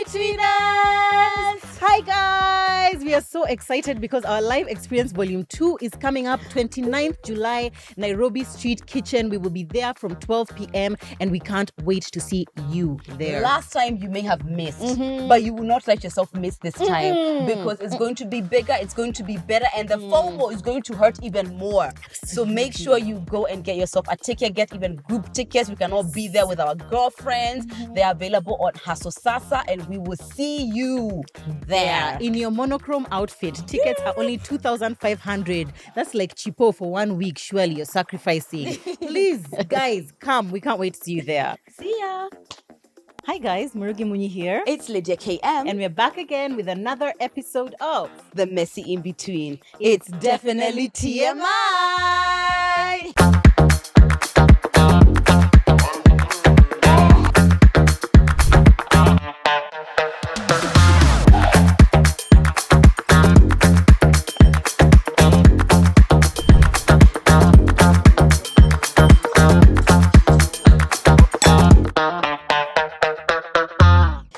between us. Hi guys, we are so excited because our live experience volume 2 is coming up 29th July, Nairobi Street Kitchen. We will be there from 12 p.m. and we can't wait to see you there. Last time you may have missed, but you will not let yourself miss this time because it's going to be bigger, it's going to be better, and the FOMO is going to hurt even more. So make sure you go and get yourself a ticket, get even group tickets. We can all be there with our girlfriends. They are available on Hasso Sasa, and we will see you there. In your monochrome outfit. Tickets are only 2,500. That's like cheapo for 1 week, surely you're sacrificing. Please, guys, come. We can't wait to see you there. See ya. Hi guys, Njoroge Munyi here. It's Lydia KM. And we're back again with another episode of The Messy In Between. It's definitely TMI.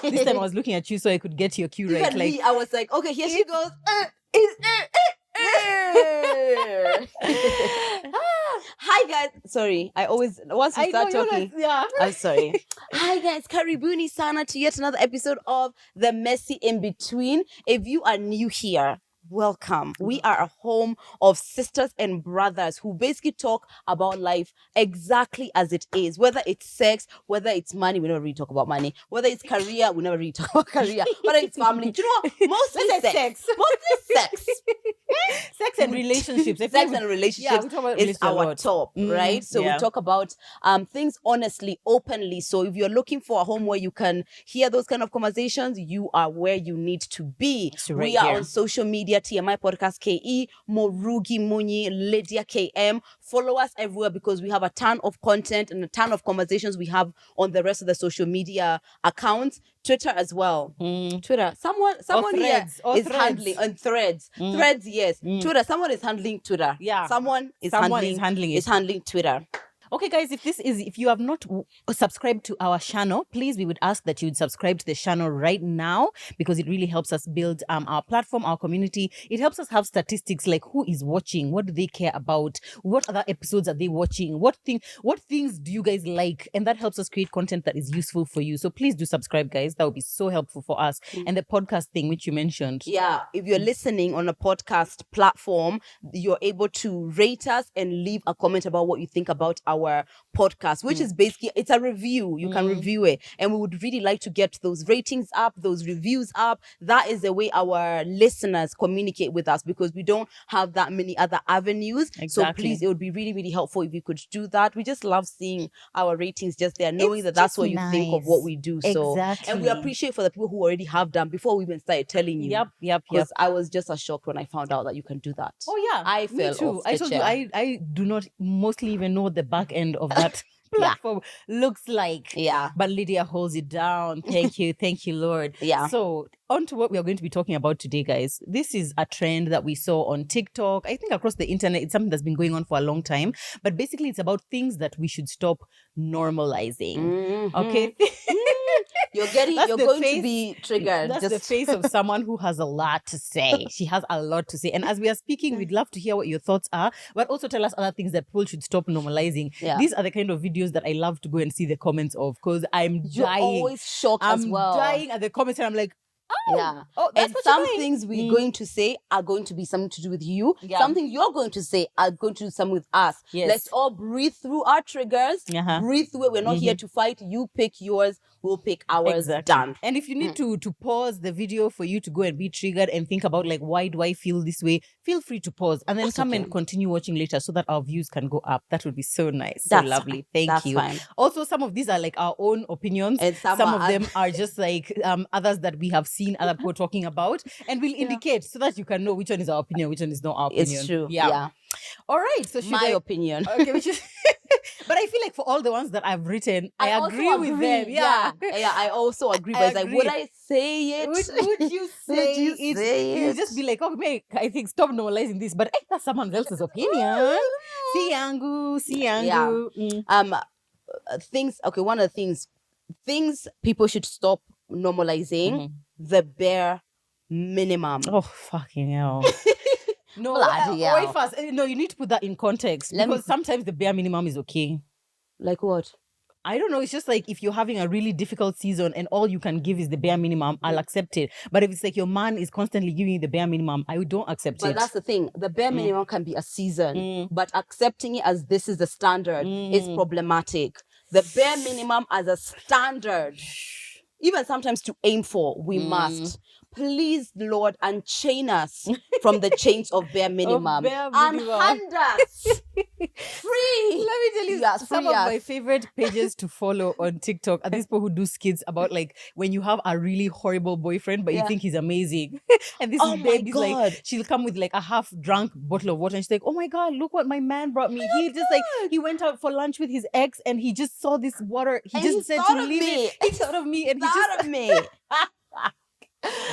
This time I was looking at you so I could get your cue right. Even me, I was like, okay, here she goes. Hi guys. Sorry, once we start talking. I'm sorry. Hi guys, karibuni sana to yet another episode of The Messy In Between. If you are new here, welcome. We are a home of sisters and brothers who basically talk about life exactly as it is. Whether it's sex, whether it's money, we never really talk about money. Whether it's career, we never really talk about career. Whether it's family, do you know what? Mostly sex. Mostly sex. Sex and relationships. Sex and relationships we talk about is our lot. top, right? So we talk about things honestly, openly. So if you're looking for a home where you can hear those kind of conversations, you are where you need to be. We are on social media, TMI Podcast KE, Njoroge Munyi, Lydia KM. Follow us everywhere because we have a ton of content and a ton of conversations we have on the rest of the social media accounts. Twitter as well. Twitter. Someone here is handling on Threads. Threads, yes. Twitter. Someone is handling Twitter. Yeah. Someone is handling Twitter. Okay, guys, if you have not subscribed to our channel, please, we would ask that you would subscribe to the channel right now because it really helps us build our platform, our community. It helps us have statistics like who is watching, what do they care about, what other episodes are they watching, what things do you guys like, and that helps us create content that is useful for you. So please do subscribe, guys. That would be so helpful for us. And the podcast thing, which you mentioned. Yeah, if you're listening on a podcast platform, you're able to rate us and leave a comment about what you think about our podcast, which is basically, it's a review. You can review it. And we would really like to get those ratings up, those reviews up. That is the way our listeners communicate with us because we don't have that many other avenues. Exactly. So please, it would be really, really helpful if you could do that. We just love seeing our ratings just there, knowing that that's what you think of what we do. So, and we appreciate for the people who already have done before we even started telling you. Yep. Because I was just as shocked when I found out that you can do that. Oh yeah, I fell me too. off the I told chair. you, I do not mostly even know what the back end of that platform looks like. Yeah. But Lydia holds it down. Thank you, Lord. Yeah. So on to what we are going to be talking about today, guys. This is a trend that we saw on TikTok. I think across the internet, it's something that's been going on for a long time. But basically, it's about things that we should stop normalizing. Okay. You're going to be triggered. That's the face of someone who has a lot to say. She has a lot to say. And as we are speaking, we'd love to hear what your thoughts are, but also tell us other things that people should stop normalizing. Yeah. These are the kind of videos that I love to go and see the comments of because You're always shocked as well. I'm dying at the comments and I'm like, and some things we're going to say are going to be something to do with you. Yeah. Something you're going to say are going to do something with us. Yes. Let's all breathe through our triggers. Breathe through it. We're not here to fight. You pick yours. We'll pick ours. Exactly. Done. And if you need to pause the video for you to go and be triggered and think about like, why do I feel this way? Feel free to pause and then come and continue watching later so that our views can go up. That would be so nice. So lovely. Thank you. Fine. Also, some of these are like our own opinions. And some of them are just like others that we have seen other people talking about. And we'll indicate so that you can know which one is our opinion, which one is not our opinion. It's true. Yeah. All right. So my opinion. Okay, which is but I feel like for all the ones that I've written, I agree with them. Yeah, I also agree. But it's like, would I say it? Would you say it? You just be like, okay, I think stop normalizing this. But that's someone else's opinion. Si yangu. Yeah. Things. Okay, one of the things people should stop normalizing the bare minimum. Oh, fucking hell. No, Bloody hell. wait first. No, you need to put that in context because sometimes the bare minimum is okay. Like what? I don't know. It's just like if you're having a really difficult season and all you can give is the bare minimum, I'll accept it. But if it's like your man is constantly giving you the bare minimum, I don't accept it. But that's the thing. The bare minimum can be a season, but accepting it as this is the standard is problematic. The bare minimum as a standard, even sometimes to aim for, we must. Please, Lord, unchain us from the chains of bare minimum. Unhand us. Free. Let me tell you, some of my favorite pages to follow on TikTok are these people who do skits about like when you have a really horrible boyfriend, but you think he's amazing. And this babe is like, she'll come with like a half-drunk bottle of water and she's like, oh my God, look what my man brought me. He just like, he went out for lunch with his ex and he just saw this water. He just said to leave it. He thought of me and he just... of me.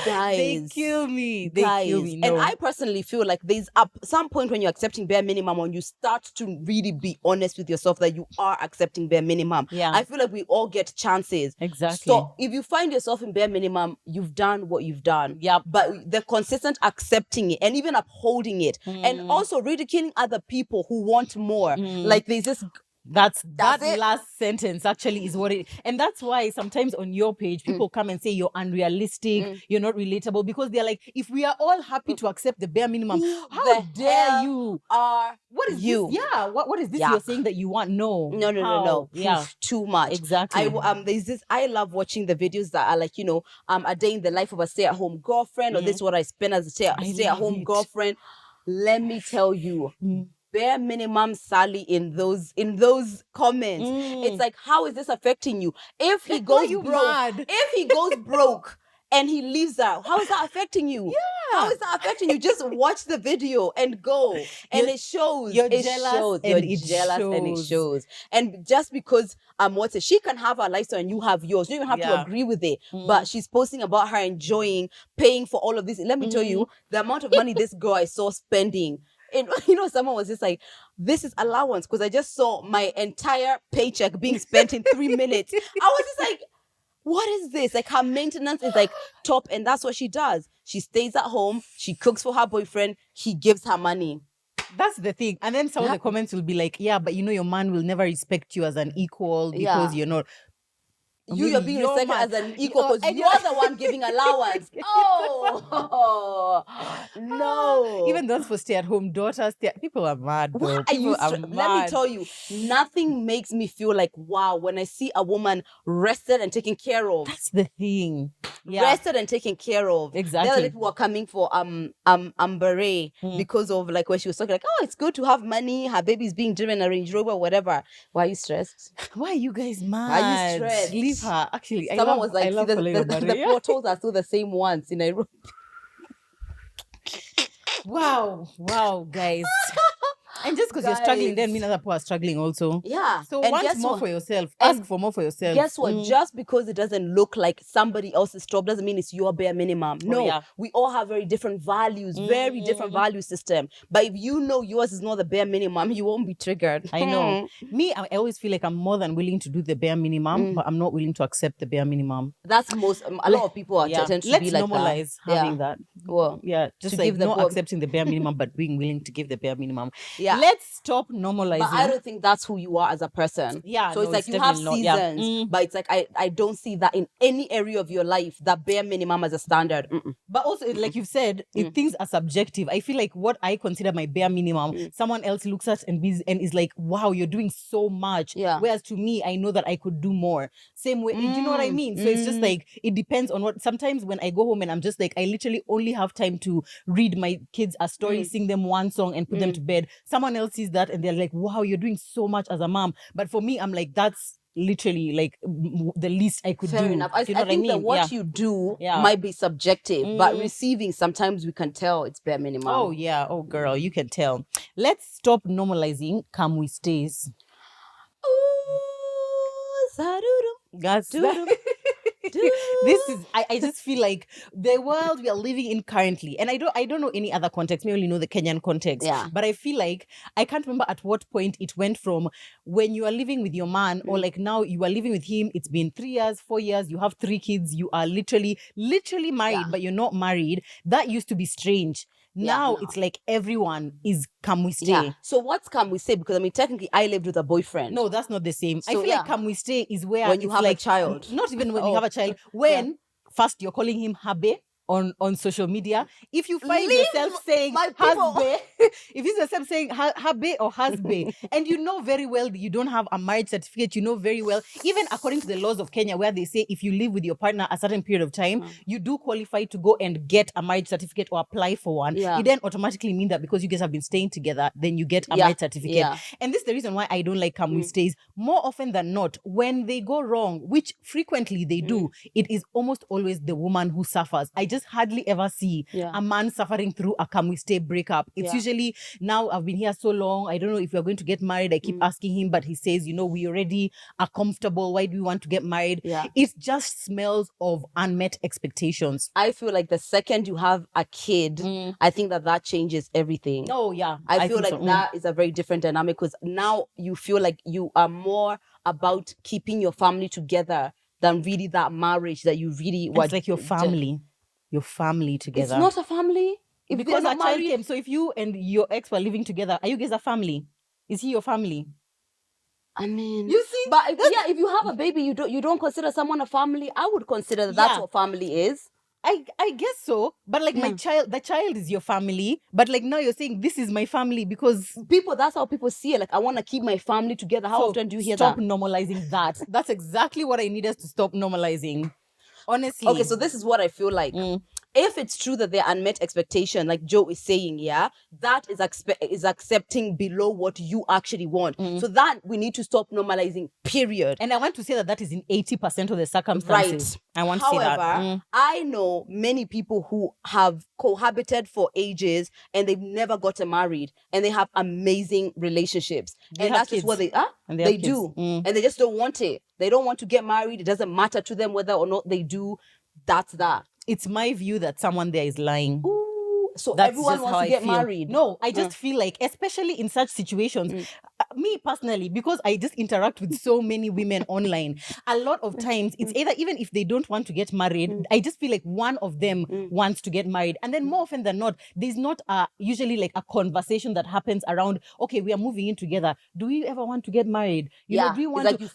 Guys, they kill me. They kill me. No. And I personally feel like there's some point when you're accepting bare minimum, when you start to really be honest with yourself that you are accepting bare minimum. Yeah. I feel like we all get chances. Exactly. So if you find yourself in bare minimum, you've done what you've done. Yeah. But the consistent accepting it and even upholding it, and also ridiculing other people who want more. Like there's this. That last sentence actually is what it, and that's why sometimes on your page people come and say you're unrealistic, you're not relatable, because they're like, if we are all happy to accept the bare minimum, how dare you? What is you? This? Yeah, what is this you're saying that you want? No. Yeah, too much. Exactly. There's this. I love watching the videos that are like, a day in the life of a stay-at-home girlfriend, or this is what I spend as a stay-at-home girlfriend. Let me tell you. Bare minimum Sally in those comments. It's like, how is this affecting you? If he goes broke and he leaves out, how is that affecting you? Yeah. How is that affecting you? Just watch the video and go. And it shows. You're jealous and it shows. And just because she can have her lifestyle and you have yours. You don't even have to agree with it. But she's posting about her enjoying, paying for all of this. Let me tell you, the amount of money this girl I saw spending. And, someone was just like, this is allowance, because I just saw my entire paycheck being spent in 3 minutes. I was just like, what is this? Like, her maintenance is like top, and that's what she does. She stays at home, she cooks for her boyfriend, he gives her money. That's the thing. And then some of the comments will be like, yeah, but your man will never respect you as an equal because you're not... You're being respected as an equal because you're the one giving allowance. No. Even those for stay-at-home daughters, people are mad, though. Let me tell you, nothing makes me feel like, wow, when I see a woman rested and taken care of. That's the thing. Yeah. Rested and taken care of. Exactly. There are people who are coming for Amber because of like when she was talking like, oh, it's good to have money, her baby's being driven a Range Rover, whatever. Why are you stressed? Why are you guys mad? Why are you stressed? Leave her. Actually, someone was like, the portals are still the same ones in Nairobi. Wow, guys. And just because you're struggling, then mean other people are struggling also. Yeah. So want more for yourself. Ask for more for yourself. Guess what? Just because it doesn't look like somebody else's job doesn't mean it's your bare minimum. No. We all have very different values, very different value system. But if you know yours is not the bare minimum, you won't be triggered. I know. Me, I always feel like I'm more than willing to do the bare minimum, but I'm not willing to accept the bare minimum. That's a lot of people are tend to be like that. Let's normalize having that. Well, just like not accepting the bare minimum, but being willing to give the bare minimum. Yeah. Let's stop normalizing. But I don't think that's who you are as a person. Yeah. So it's like you have seasons, but it's like I don't see that in any area of your life, that bare minimum as a standard. But also, like you've said, things are subjective. I feel like what I consider my bare minimum, someone else looks at and is like, wow, you're doing so much. Yeah. Whereas to me, I know that I could do more. Same way, do you know what I mean? So it's just like, it depends on what, sometimes when I go home and I'm just like, I literally only have time to read my kids a story, sing them one song and put them to bed. Someone else sees that and they're like, wow, you're doing so much as a mom. But for me, I'm like, that's literally like the least I could do. Fair enough. I think that what you do might be subjective, but receiving, sometimes we can tell it's bare minimum. Oh yeah. Oh girl, you can tell. Let's stop normalizing. Come we stays. Ooh, That's This is I just feel like the world we are living in currently, and I don't know any other context. We only know the Kenyan context. Yeah. But I feel like I can't remember at what point it went from when you are living with your man, or like now you are living with him. It's been 3 years, 4 years. You have 3 kids. You are literally married, but you're not married. That used to be strange. Now it's like everyone is come we stay. Yeah. So what's come we stay? Because I mean, technically, I lived with a boyfriend. No, that's not the same. So, I feel like come we stay is where when you it's have like a child. Not even when you have a child. When first you're calling him Habe on social media. If you find yourself saying Hasbe, if you find yourself saying Habe or Hasbe, and you know very well that you don't have a marriage certificate, you know very well, even according to the laws of Kenya, where they say if you live with your partner a certain period of time, you do qualify to go and get a marriage certificate or apply for one. Yeah. It then automatically mean that because you guys have been staying together, then you get a marriage certificate. Yeah. And this is the reason why I don't like Kamui stays. More often than not, when they go wrong, which frequently they do, it is almost always the woman who suffers. I just hardly ever see a man suffering through a Kamui stay breakup. It's usually, now I've been here so long, I don't know if we're going to get married. I keep asking him, but he says, we already are comfortable. Why do we want to get married? Yeah. It just smells of unmet expectations. I feel like the second you have a kid, I think that changes everything. Oh, yeah. I feel like that is a very different dynamic, because now you feel like you are more about keeping your family together than really that marriage that you really want. It's like your family. Your family together. It's not a family. Because a child came. So if you and your ex were living together, are you guys a family? Is he your family? I mean, you see, but if you have a baby, you don't consider someone a family. I would consider that's what family is. I guess so, but like the child is your family, but like now you're saying this is my family because that's how people see it. Like, I want to keep my family together. How often do you hear that? Stop normalizing that. That's exactly what I need us to stop normalizing. Honestly. Okay, so this is what I feel like. If it's true that there are unmet expectation, like Joe is saying, that is accepting below what you actually want. So that we need to stop normalizing, period. And I want to say that is in 80% of the circumstances. Right. I want to say that. However, I know many people who have cohabited for ages and they've never gotten married and they have amazing relationships. And that's just what they are. And they do. And they just don't want it. They don't want to get married. It doesn't matter to them whether or not they do. That's that. It's my view that someone there is lying. Ooh, so that's everyone wants to get married. No, I just feel like, especially in such situations, me personally, because I just interact with so many women online, a lot of times it's either, even if they don't want to get married, I just feel like one of them wants to get married. And then more often than not, there's not usually like a conversation that happens around, okay, we are moving in together. Do you ever want to get married? You know, do you want to? You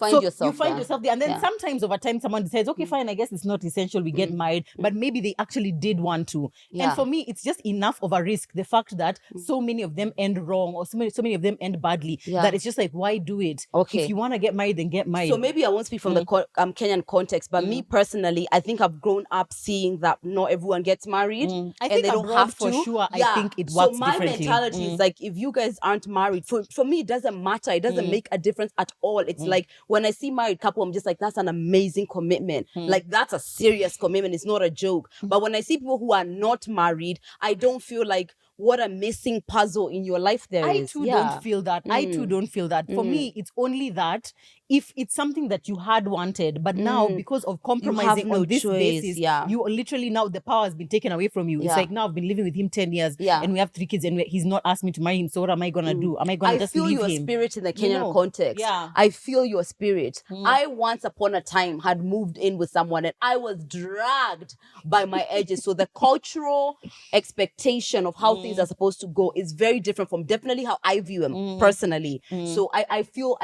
find yourself there. And then sometimes over time, someone decides, okay, fine, I guess it's not essential we get married, but maybe they actually did want to. And for me, it's just enough of a risk, the fact that so many of them end wrong, or so many of them end badly, that it's just like, why do it? Okay. If you want to get married, then get married. So maybe I won't speak from the Kenyan context, but me personally, I think I've grown up seeing that not everyone gets married. I think they don't have to. For sure, I think it works differently. So my mentality is like, if you guys aren't married, for me, it doesn't matter. It doesn't make a difference at all. It's like, when I see married couple, I'm just like, that's an amazing commitment. Like, that's a serious commitment. It's not a joke. But when I see people who are not married, I don't feel like, what a missing puzzle in your life there is. I too don't feel that. I too don't feel that. For me, it's only that if it's something that you had wanted, but now because of compromising on this basis, you literally, now the power has been taken away from you. It's like, now I've been living with him 10 years and we have 3 kids and he's not asked me to marry him. So what am I going to do? Am I going to just leave him? I feel your spirit in the Kenyan context. Yeah. I feel your spirit. I once upon a time had moved in with someone and I was dragged by my edges. So the cultural expectation of how things are supposed to go is very different from definitely how I view him personally. So I feel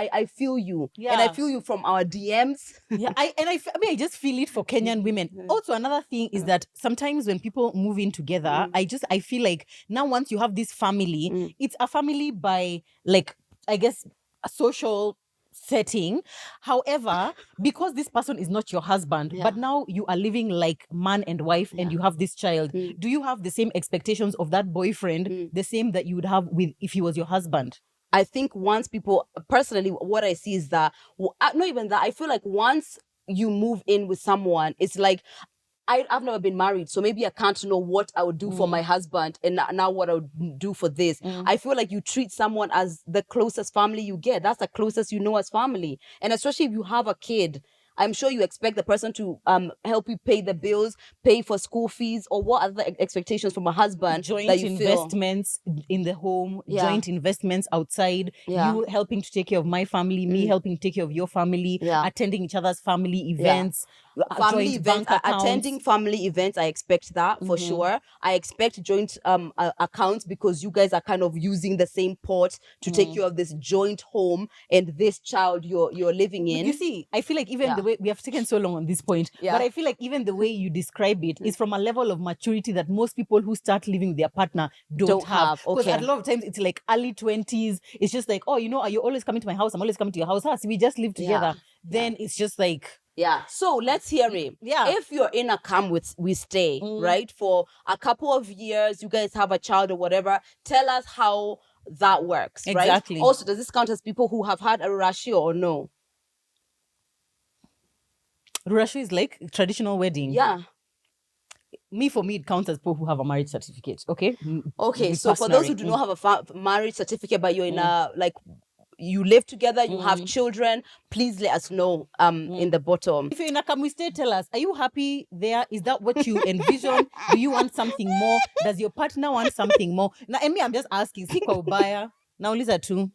you. And I feel you from our DMs. I just feel it for Kenyan women. Also, another thing is that sometimes when people move in together, I feel like now once you have this family, it's a family by, like, I guess, a social setting. However, because this person is not your husband, but now you are living like man and wife and you have this child, do you have the same expectations of that boyfriend, the same that you would have with if he was your husband? I think once people, personally, what I see is that, not even that, I feel like once you move in with someone, it's like, I've never been married, so maybe I can't know what I would do for my husband and now what I would do for this. I feel like you treat someone as the closest family you get. That's the closest you know as family. And especially if you have a kid, I'm sure you expect the person to help you pay the bills, pay for school fees, or what other expectations from a husband joint that you investments in the home, joint investments outside, you helping to take care of my family, me helping to take care of your family, attending each other's family events, family joint events, bank accounts. attending family events. I expect that for sure. I expect joint accounts, because you guys are kind of using the same pot to take care of this joint home and this child you're living in. You see, I feel like even the way we have taken so long on this point, but I feel like even the way you describe it is from a level of maturity that most people who start living with their partner don't have. Because a lot of times it's like early 20s. It's just like, oh, you know, are you always coming to my house? I'm always coming to your house. So we just live together. Then it's just like, so let's hear it. If you're in a come with we stay, right, for a couple of years, you guys have a child or whatever, tell us how that works, right? Also, does this count as people who have had a ruracio or no? Ruracio is like traditional wedding. For me, it counts as people who have a marriage certificate. Okay. So for those who do not have a marriage certificate, but you're in a like, you live together, you have children, please let us know in the bottom. If you're in a come we stay, tell us, are you happy there? Is that what you envision? Do you want something more? Does your partner want something more? Now, Emi, I'm just asking. Siko ubaya. Now, Lisa too.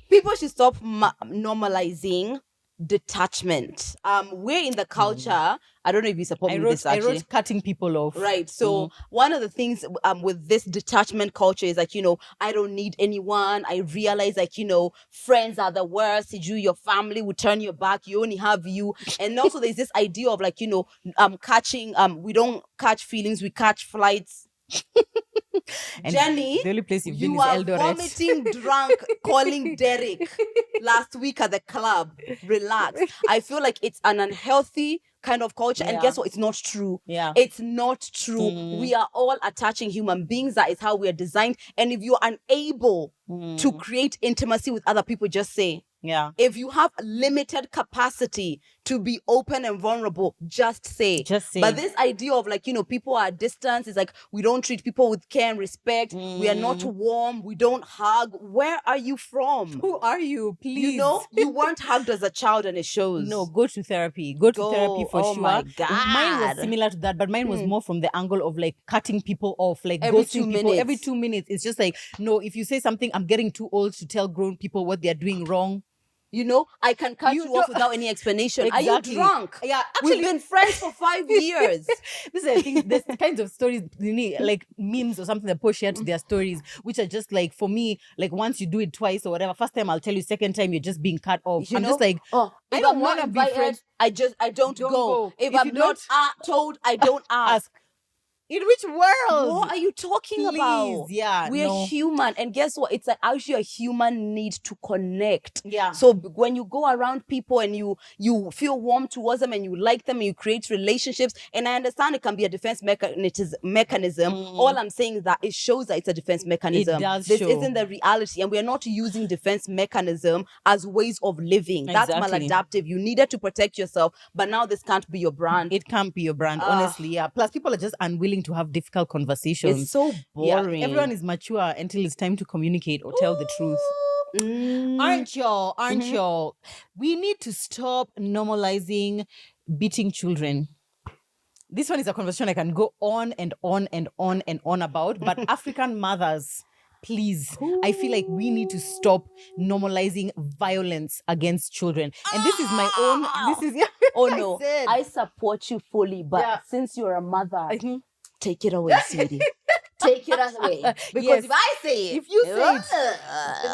People should stop normalizing detachment. We're in the culture. I don't know if you support me with this, actually. I wrote cutting people off. Right. So one of the things with this detachment culture is like, you know, I don't need anyone. I realize, like, you know, friends are the worst. Your family will turn your back. You only have you. And also there's this idea of like, you know, catching, we don't catch feelings, we catch flights. And Jenny, the only place you've you been is are Eldoret. vomiting drunk, calling Derek last week at the club. Relax. I feel like it's an unhealthy kind of culture. And guess what? It's not true. It's not true. We are all attaching human beings. That is how we are designed. And if you're unable to create intimacy with other people, just say. If you have limited capacity to be open and vulnerable, just say. But this idea of like, you know, people are at distance, is like, we don't treat people with care and respect. We are not warm. We don't hug. Where are you from? Who are you? Please. You know, you weren't hugged as a child and it shows. No, go to therapy. Go to therapy for sure. My God. Mine was similar to that, but mine was more from the angle of like cutting people off, like every ghosting 2 people minutes. Every 2 minutes. It's just like, no, if you say something, I'm getting too old to tell grown people what they're doing wrong. You know, I can cut you off without any explanation. Exactly. Are you drunk? Yeah, actually, we've been friends for 5 years. This is, I think, there's kinds of stories, you need, like memes or something that people share to their stories, which are just like, for me, like once you do it twice or whatever, first time I'll tell you, second time you're just being cut off. I'm just like, if I don't I'm want to be friends. I don't go. If I'm not told, I don't ask. In which world? What are you talking about? Yeah, we're human, and guess what? It's like actually a human need to connect. Yeah. So when you go around people and you feel warm towards them and you like them and you create relationships, and I understand it can be a defense mechanism. All I'm saying is that it shows that it's a defense mechanism. It does this show. Isn't the reality, and we are not using defense mechanism as ways of living. That's maladaptive. You needed to protect yourself, but now this can't be your brand. It can't be your brand, honestly. Yeah. Plus, people are just unwilling to have difficult conversations. It's so boring. Everyone is mature until it's time to communicate or tell the truth. Aren't y'all? We need to stop normalizing beating children. This one is a conversation I can go on and on and on and on about, but African mothers, please, I feel like we need to stop normalizing violence against children. And this is my own, no, I support you fully, but since you're a mother, take it away, sweetie. Take it away. Because if I say it, if you say it,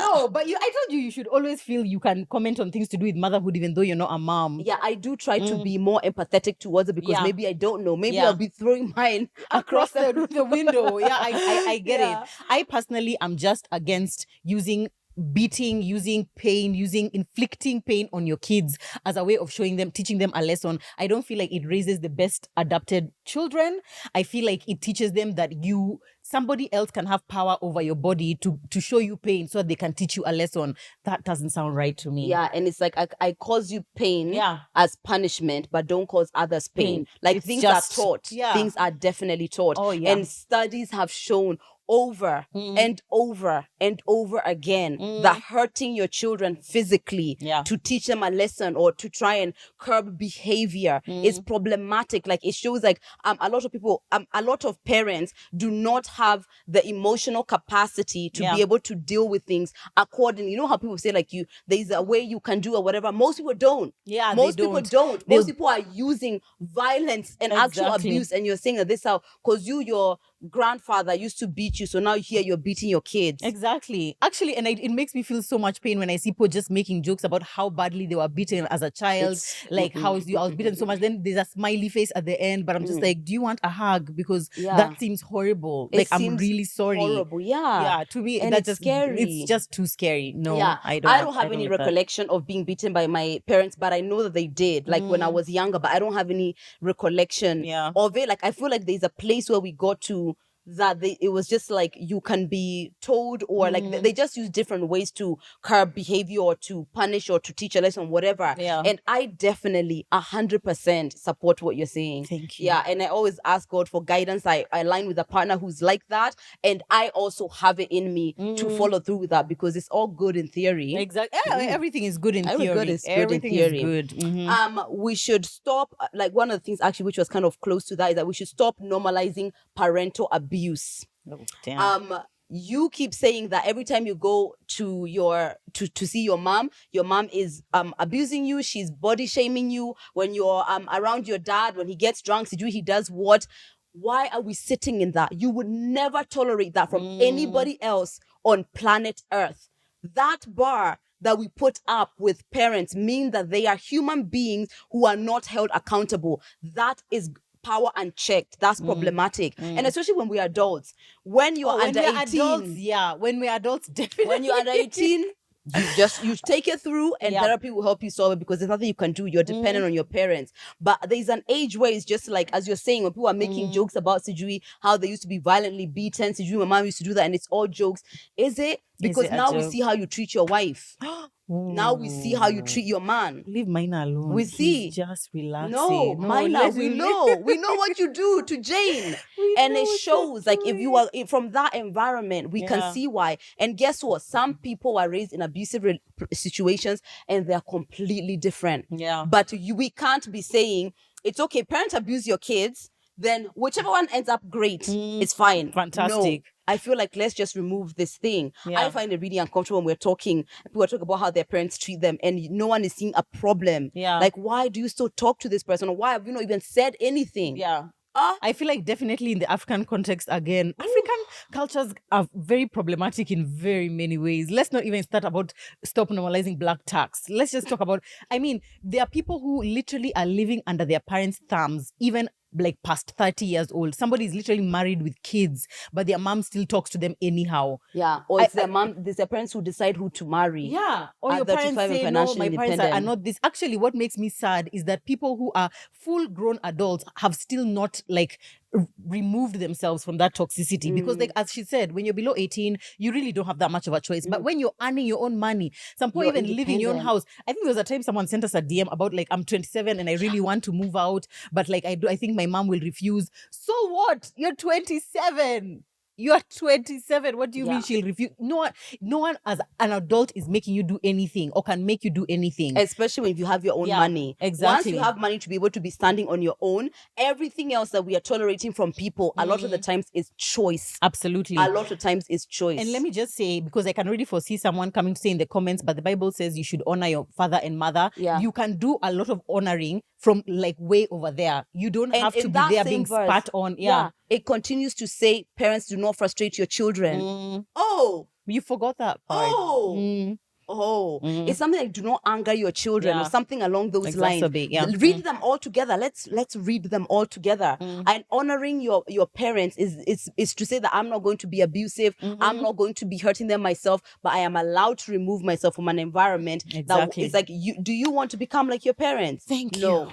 no, but I told you should always feel you can comment on things to do with motherhood, even though you're not a mom. Yeah, I do try to be more empathetic towards it, because maybe I don't know. Maybe I'll be throwing mine across the window. Yeah, I get it. I personally am just against using beating, using pain, inflicting pain on your kids as a way of teaching them a lesson. I don't feel like it raises the best adapted children. I feel like it teaches them that somebody else can have power over your body to show you pain so that they can teach you a lesson. That doesn't sound right to me. Yeah, and it's like I cause you pain as punishment, but don't cause others pain. Like things are taught. Yeah. Things are definitely taught. Oh, yeah. And studies have shown over and over and over again that hurting your children physically to teach them a lesson or to try and curb behavior is problematic. Like, it shows like a lot of people, a lot of parents do not have the emotional capacity to be able to deal with things accordingly. You know how people say like there's a way you can do or whatever. Most people don't. Most people don't. Most people are using violence and actual abuse, and you're saying that this how because your grandfather used to beat you, so now here you're beating your kids. Exactly. Actually, and it makes me feel so much pain when I see people just making jokes about how badly they were beaten as a child, how I was beaten so much. Then there's a smiley face at the end, but I'm just like, do you want a hug? Because that seems horrible. I'm really sorry. Horrible, to me, and that's it's just scary. It's just too scary. No, I don't have any recollection of being beaten by my parents, but I know that they did, like when I was younger, but I don't have any recollection of it. Like, I feel like there's a place where we got to that it was just like you can be told, or like they just use different ways to curb behavior or to punish or to teach a lesson, whatever. And I definitely 100% support what you're saying. Thank you. And I always ask God for guidance. I align with a partner who's like that, and I also have it in me to follow through with that, because it's all good in theory. Exactly. Everything is good in theory. Everything is good. We should stop, like, one of the things actually which was kind of close to that is that we should stop normalizing parental abuse. Oh, damn. You keep saying that every time you go to to see your mom is abusing you, she's body shaming you. When you're around your dad, when he gets drunk, he does what? Why are we sitting in that? You would never tolerate that from anybody else on planet Earth. That bar that we put up with parents mean that they are human beings who are not held accountable. That is power unchecked. That's problematic. And especially when we're adults. When you're under 18. Adults, when we're adults, definitely. When you're under 18, you take it through, and therapy will help you solve it, because there's nothing you can do. You're dependent on your parents. But there's an age where it's just like, as you're saying, when people are making jokes about Sijui, how they used to be violently beaten. Sijui, my mom used to do that, and it's all jokes. Is it? Because now we see how you treat your wife. Now we see how you treat your man. Leave Mina alone. We see. He's just relaxing. No, Mina, we know. We know what you do to Jane. And it shows, like, if you are from that environment, we can see why. And guess what? Some people are raised in abusive situations, and they're completely different. But we can't be saying, it's okay, parents abuse your kids, then whichever one ends up great, it's fine. Fantastic. No. I feel like, let's just remove this thing. I find it really uncomfortable when people are talking about how their parents treat them, and no one is seeing a problem. Like, why do you still talk to this person? Or why have you not even said anything? I feel like definitely in the African context, again, African cultures are very problematic in very many ways. Let's not even start about stop normalizing black tax. Let's just talk about, there are people who literally are living under their parents' thumbs, even like past 30 years old. Somebody is literally married with kids, but their mom still talks to them anyhow. Or it's their mom, there's their parents who decide who to marry. Or your parents say, no, my parents are not this. Actually, what makes me sad is that people who are full-grown adults have still not like removed themselves from that toxicity, because like as she said, when you're below 18, you really don't have that much of a choice. But when you're earning your own money, some people even live in your own house. I think there was a time someone sent us a DM about like, I'm 27 and I really want to move out, but like I think my mom will refuse. So what? You're 27. You're 27. What do you mean she'll refuse? No one as an adult is making you do anything or can make you do anything. Especially when you have your own money. Exactly. Once you have money to be able to be standing on your own, everything else that we are tolerating from people, a lot of the times is choice. Absolutely. A lot of times is choice. And let me just say, because I can already foresee someone coming to say in the comments, but the Bible says you should honor your father and mother. You can do a lot of honoring from like way over there. You don't have to be there being spat on. It continues to say, parents, do not frustrate your children. Oh, you forgot that part. It's something like, do not anger your children or something along those lines. Read them all together. Let's read them all together. And honoring your parents is to say that I'm not going to be abusive. I'm not going to be hurting them myself, but I am allowed to remove myself from an environment that is like, do you want to become like your parents? Thank you.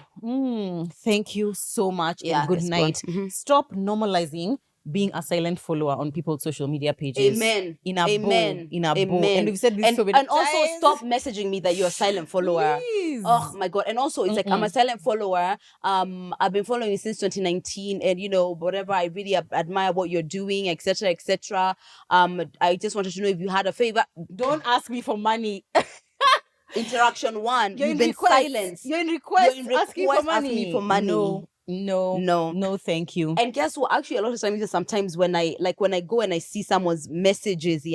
Thank you so much, and good night. Stop normalizing being a silent follower on people's social media pages. Amen. In a Amen. bowl. In a bowl. Amen. And we've said this so many and times. also stop messaging me that you're a silent follower. Please. Oh my God. And also it's like, I'm a silent follower. I've been following you since 2019, and whatever, I really admire what you're doing, etc., etc. I just wanted to know if you had a favor. Don't ask me for money. Interaction 1. You're You've in been request. silenced. You're in request. Asking for money. Asking me for money. No, thank you. And guess what? Actually, a lot of times, sometimes when I go and I see someone's messages,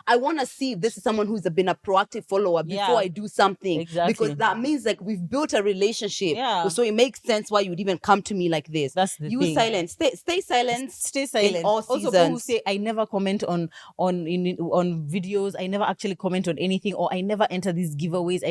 I want to see if this is someone who's been a proactive follower before I do something. Exactly. Because that means like we've built a relationship. Yeah. So it makes sense why you would even come to me like this. That's the thing. You silent. Stay silent. Stay silent. In all seasons. Also, people who say I never comment on videos, I never actually comment on anything, or I never enter these giveaways.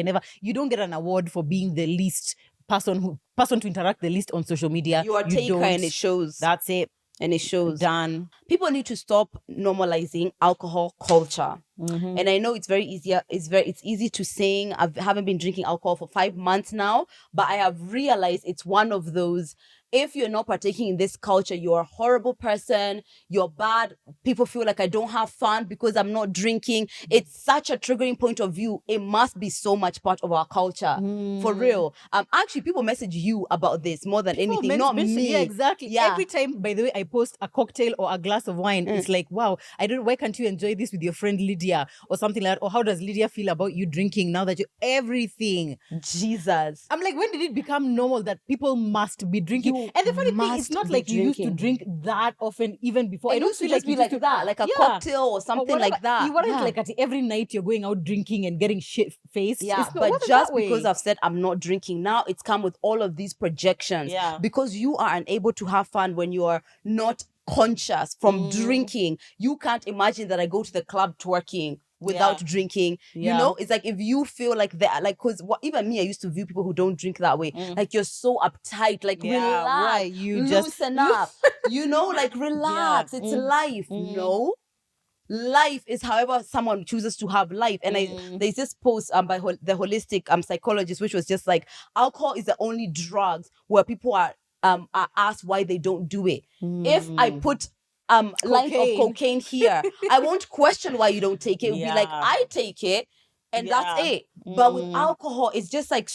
You don't get an award for being the least person to interact the least on social media. You are taker, and it shows. That's it. And it shows. Done. People need to stop normalizing alcohol culture. And I know it's very easy. It's easy to sing. I haven't been drinking alcohol for 5 months now, but I have realized it's one of those. If you're not partaking in this culture, you're a horrible person. You're bad. People feel like I don't have fun because I'm not drinking. It's such a triggering point of view. It must be so much part of our culture. For real. Actually, people message you about this more than anything, not me. Yeah, exactly. Yeah. Every time, by the way, I post a cocktail or a glass of wine, it's like, wow, why can't you enjoy this with your friend Lydia or something like that? Or how does Lydia feel about you drinking now that everything? Jesus. I'm like, when did it become normal that people must be drinking? And the funny thing, it's not like you used to drink that often even before. I don't feel like be like that, like a cocktail or something like that. You weren't like at every night you're going out drinking and getting shit faced. Yeah, but just because I've said I'm not drinking, now it's come with all of these projections. Yeah. Because you are unable to have fun when you are not conscious from drinking. You can't imagine that I go to the club twerking without drinking. It's like if you feel like that, like, because even me, I used to view people who don't drink that way. Like, you're so uptight, like, relax, right. loosen up, like, relax. It's life. No. Life is however someone chooses to have life. And there's this post by the holistic psychologist, which was just like, alcohol is the only drugs where people are asked why they don't do it. If I put lines of cocaine here, I won't question why you don't take it. It would be like, I take it and that's it. But with alcohol, it's just like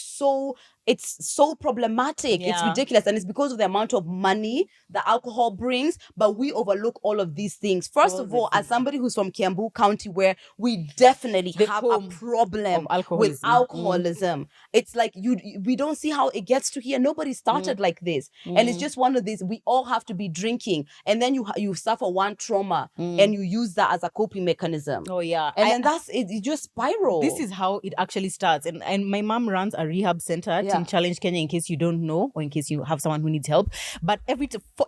it's so problematic. It's ridiculous. And it's because of the amount of money that alcohol brings, but we overlook all of these things. First of all, as somebody who's from Kiambu County, where we definitely have a problem with alcoholism, it's like we don't see how it gets to here. Nobody started like this. And it's just one of these, we all have to be drinking. And then you suffer one trauma and you use that as a coping mechanism. Oh, yeah. And then that's it. You just spiral. This is how it actually starts. And my mom runs a rehab center in Challenge Kenya, in case you don't know, or in case you have someone who needs help. But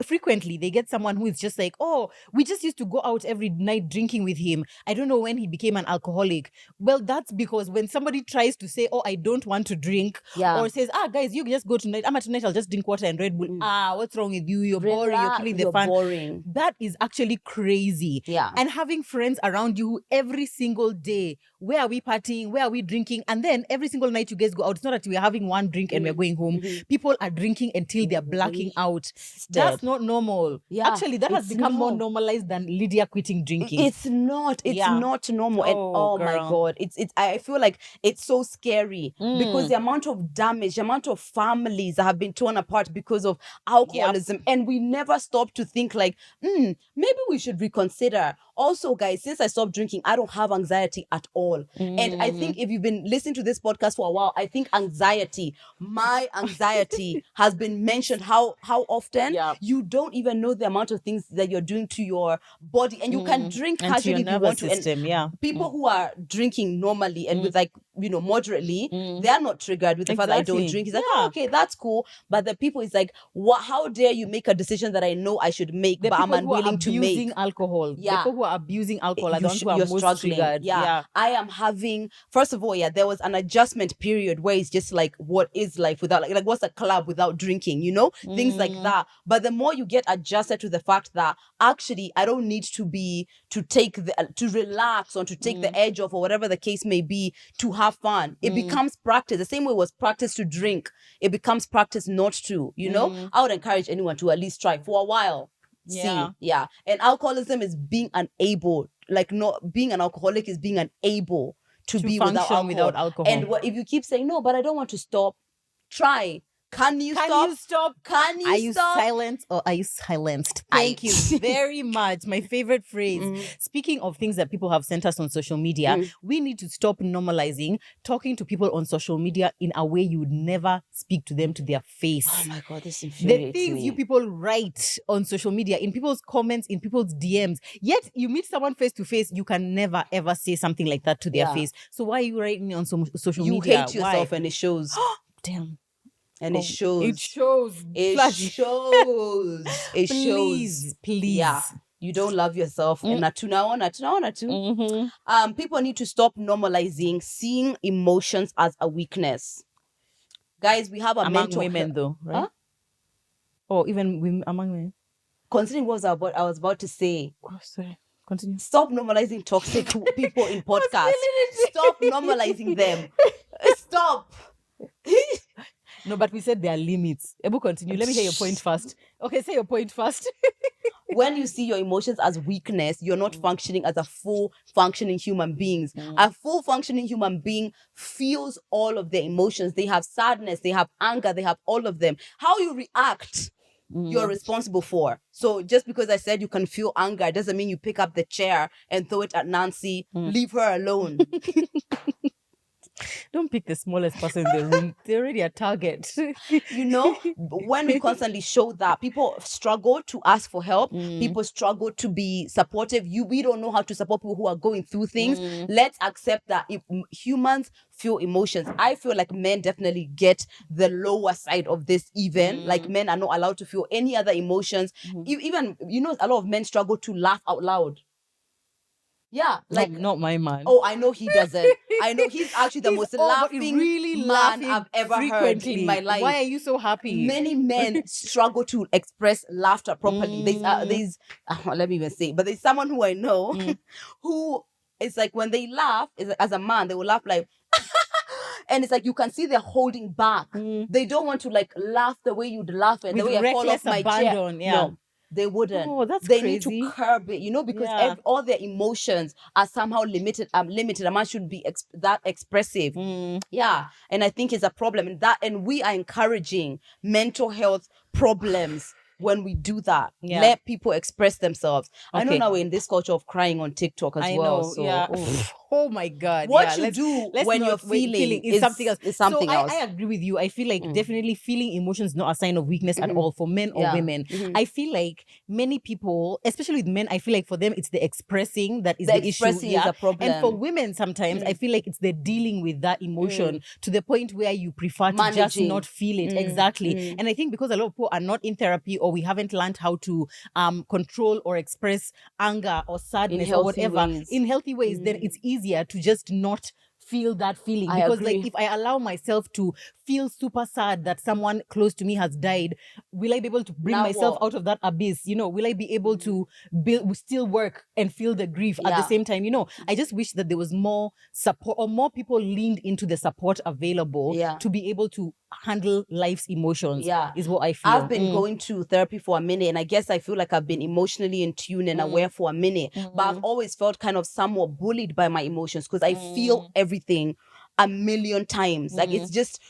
frequently they get someone who is just like, oh, we just used to go out every night drinking with him. I don't know when he became an alcoholic. Well, that's because when somebody tries to say, oh, I don't want to drink, or says, guys, you can just go tonight. Tonight I'll just drink water and Red Bull. What's wrong with you? You're boring. You're killing the fun. Boring. That is actually crazy. Yeah. And having friends around you every single day. Where are we partying? Where are we drinking? And then every single night you guys go out. It's not that we're having one drink and we're going home. People are drinking until they're blacking out. That's not normal. Yeah, actually, that has become more normalized than Lydia quitting drinking. It's not not normal. And my God, it's I feel like it's so scary because the amount of damage, the amount of families that have been torn apart because of alcoholism, and we never stop to think like, maybe we should reconsider. Also, guys, since I stopped drinking, I don't have anxiety at all. And I think if you've been listening to this podcast for a while, I think my anxiety has been mentioned how often. You don't even know the amount of things that you're doing to your body, and you can drink casually if you want to. And people who are drinking normally and with like, moderately, they are not triggered with the fact that I don't drink. It's like, oh, okay, that's cool. But the people, it's like, how dare you make a decision that I know I should make, but I'm unwilling to make. Abusing alcohol. The people who are abusing alcohol are the ones who are most struggling. triggered. Yeah. I am having, first of all, there was an adjustment period where it's just like, what is life without, like what's a club without drinking, things like that. But the more you get adjusted to the fact that actually I don't need to to relax or to take the edge off or whatever the case may be to have fun, it becomes practice. The same way it was practice to drink, it becomes practice not to, I would encourage anyone to at least try for a while. Yeah. And alcoholism is being unable, like not being an alcoholic is being unable to be without alcohol. And if you keep saying, no, but I don't want to stop, try. Can you stop? Can you are stop? You silent or are you silenced? Thank you very much. My favorite phrase. Speaking of things that people have sent us on social media, we need to stop normalizing talking to people on social media in a way you would never speak to them to their face. Oh my God, this infuriates the things me. you people write on social media, in people's comments, in people's DMs, yet you meet someone face to face, you can never ever say something like that to their face. So why are you writing on social media? You hate yourself and it shows. Damn. And it shows. It shows. It shows. It shows. Please. Yeah. You don't love yourself. And people need to stop normalizing seeing emotions as a weakness. Guys, we have a among women though, right? Huh? Or even women, among women. Considering what I was about to say. Oh, sorry. Continue. Stop normalizing toxic people in podcasts. Stop normalizing them. Stop. No, but we said there are limits. Ebu, continue. Let me hear your point first. Okay, say your point first. When you see your emotions as weakness, you're not functioning as a full functioning human being. A full functioning human being feels all of their emotions. They have sadness, they have anger, they have all of them. How you react, you're responsible for. So just because I said you can feel anger doesn't mean you pick up the chair and throw it at Nancy. Leave her alone. Don't pick the smallest person in the room. They're already a target. You know, when we constantly show that, people struggle to ask for help. People struggle to be supportive. We don't know how to support people who are going through things. Let's accept that if humans feel emotions. I feel like men definitely get the lower side of this even. Like men are not allowed to feel any other emotions. Even, you know, a lot of men struggle to laugh out loud. Yeah, like not my man. Oh, I know he doesn't. I know he's actually the most laughing man I've ever heard in my life. Why are you so happy? Many men struggle to express laughter properly. There's let me even say, but there's someone who I know who it's like when they laugh, as a man, they will laugh like and it's like you can see they're holding back. They don't want to like laugh the way you'd laugh and the way I fall off my chair. Yeah. No. They wouldn't. Oh, that's they crazy. need to curb it, you know, because all their emotions are somehow limited. Limited. A man should be that expressive. Yeah, and I think it's a problem. And we are encouraging mental health problems when we do that. Let people express themselves. Okay. I know now we're in this culture of crying on TikTok as well. So, yeah. Oh my God. What you do when you're feeling is something else. Is something else. I agree with you. I feel like definitely feeling emotions is not a sign of weakness at all for men or women. I feel like many people, especially with men, I feel like for them it's the expressing that is the issue. Is a problem. And for women sometimes I feel like it's the dealing with that emotion to the point where you prefer to just not feel it. Exactly. And I think because a lot of people are not in therapy or we haven't learned how to control or express anger or sadness or whatever in healthy ways, then it's easier to just not feel that feeling. Because like if I allow myself to feel super sad that someone close to me has died, will I be able to bring myself out of that abyss? You know, will I be able to still work and feel the grief at the same time? You know, I just wish that there was more support or more people leaned into the support available to be able to handle life's emotions. Is what I feel. I've been going to therapy for a minute, and I guess I feel like I've been emotionally in tune and aware for a minute, but I've always felt kind of somewhat bullied by my emotions because I feel everything a million times. Like it's just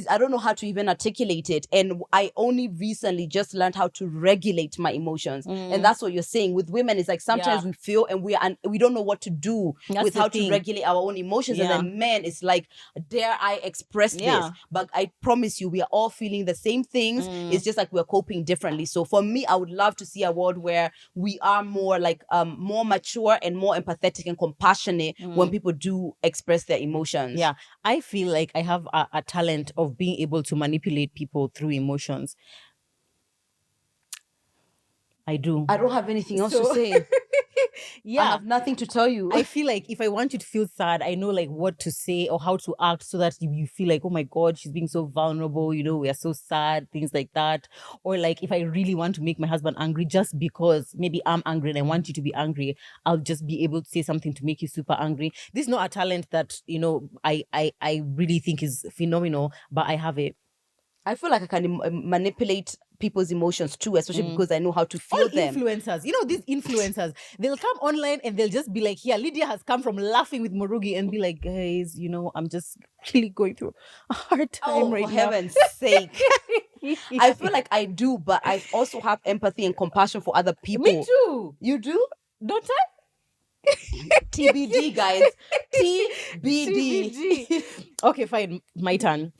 I don't know how to even articulate it. And I only recently just learned how to regulate my emotions. And that's what you're saying. With women, it's like sometimes we feel and we don't know what to do with how to regulate our own emotions. And then men, it's like, dare I express this? But I promise you, we are all feeling the same things. It's just like we're coping differently. So for me, I would love to see a world where we are more like more mature and more empathetic and compassionate when people do express their emotions. Yeah, I feel like I have a talent of being able to manipulate people through emotions. I do. I don't have anything else to say. I have nothing to tell you. I feel like if I want you to feel sad, I know like what to say or how to act so that you feel like, oh my God, she's being so vulnerable, you know, we are so sad, things like that. Or like if I really want to make my husband angry just because maybe I'm angry and I want you to be angry, I'll just be able to say something to make you super angry. This is not a talent that, you know, I really think is phenomenal, but I have it. I feel like I can manipulate people's emotions too, especially because I know how to feel All them. influencers, you know, these influencers, they'll come online and they'll just be like, here, Lydia has come from laughing with Njoroge, and be like, guys, you know, I'm just really going through a hard time right for now. heaven's sake. I feel like I do, but I also have empathy and compassion for other people. Me too. You do? Don't I? TBD, guys. TBD. Okay, fine. My turn.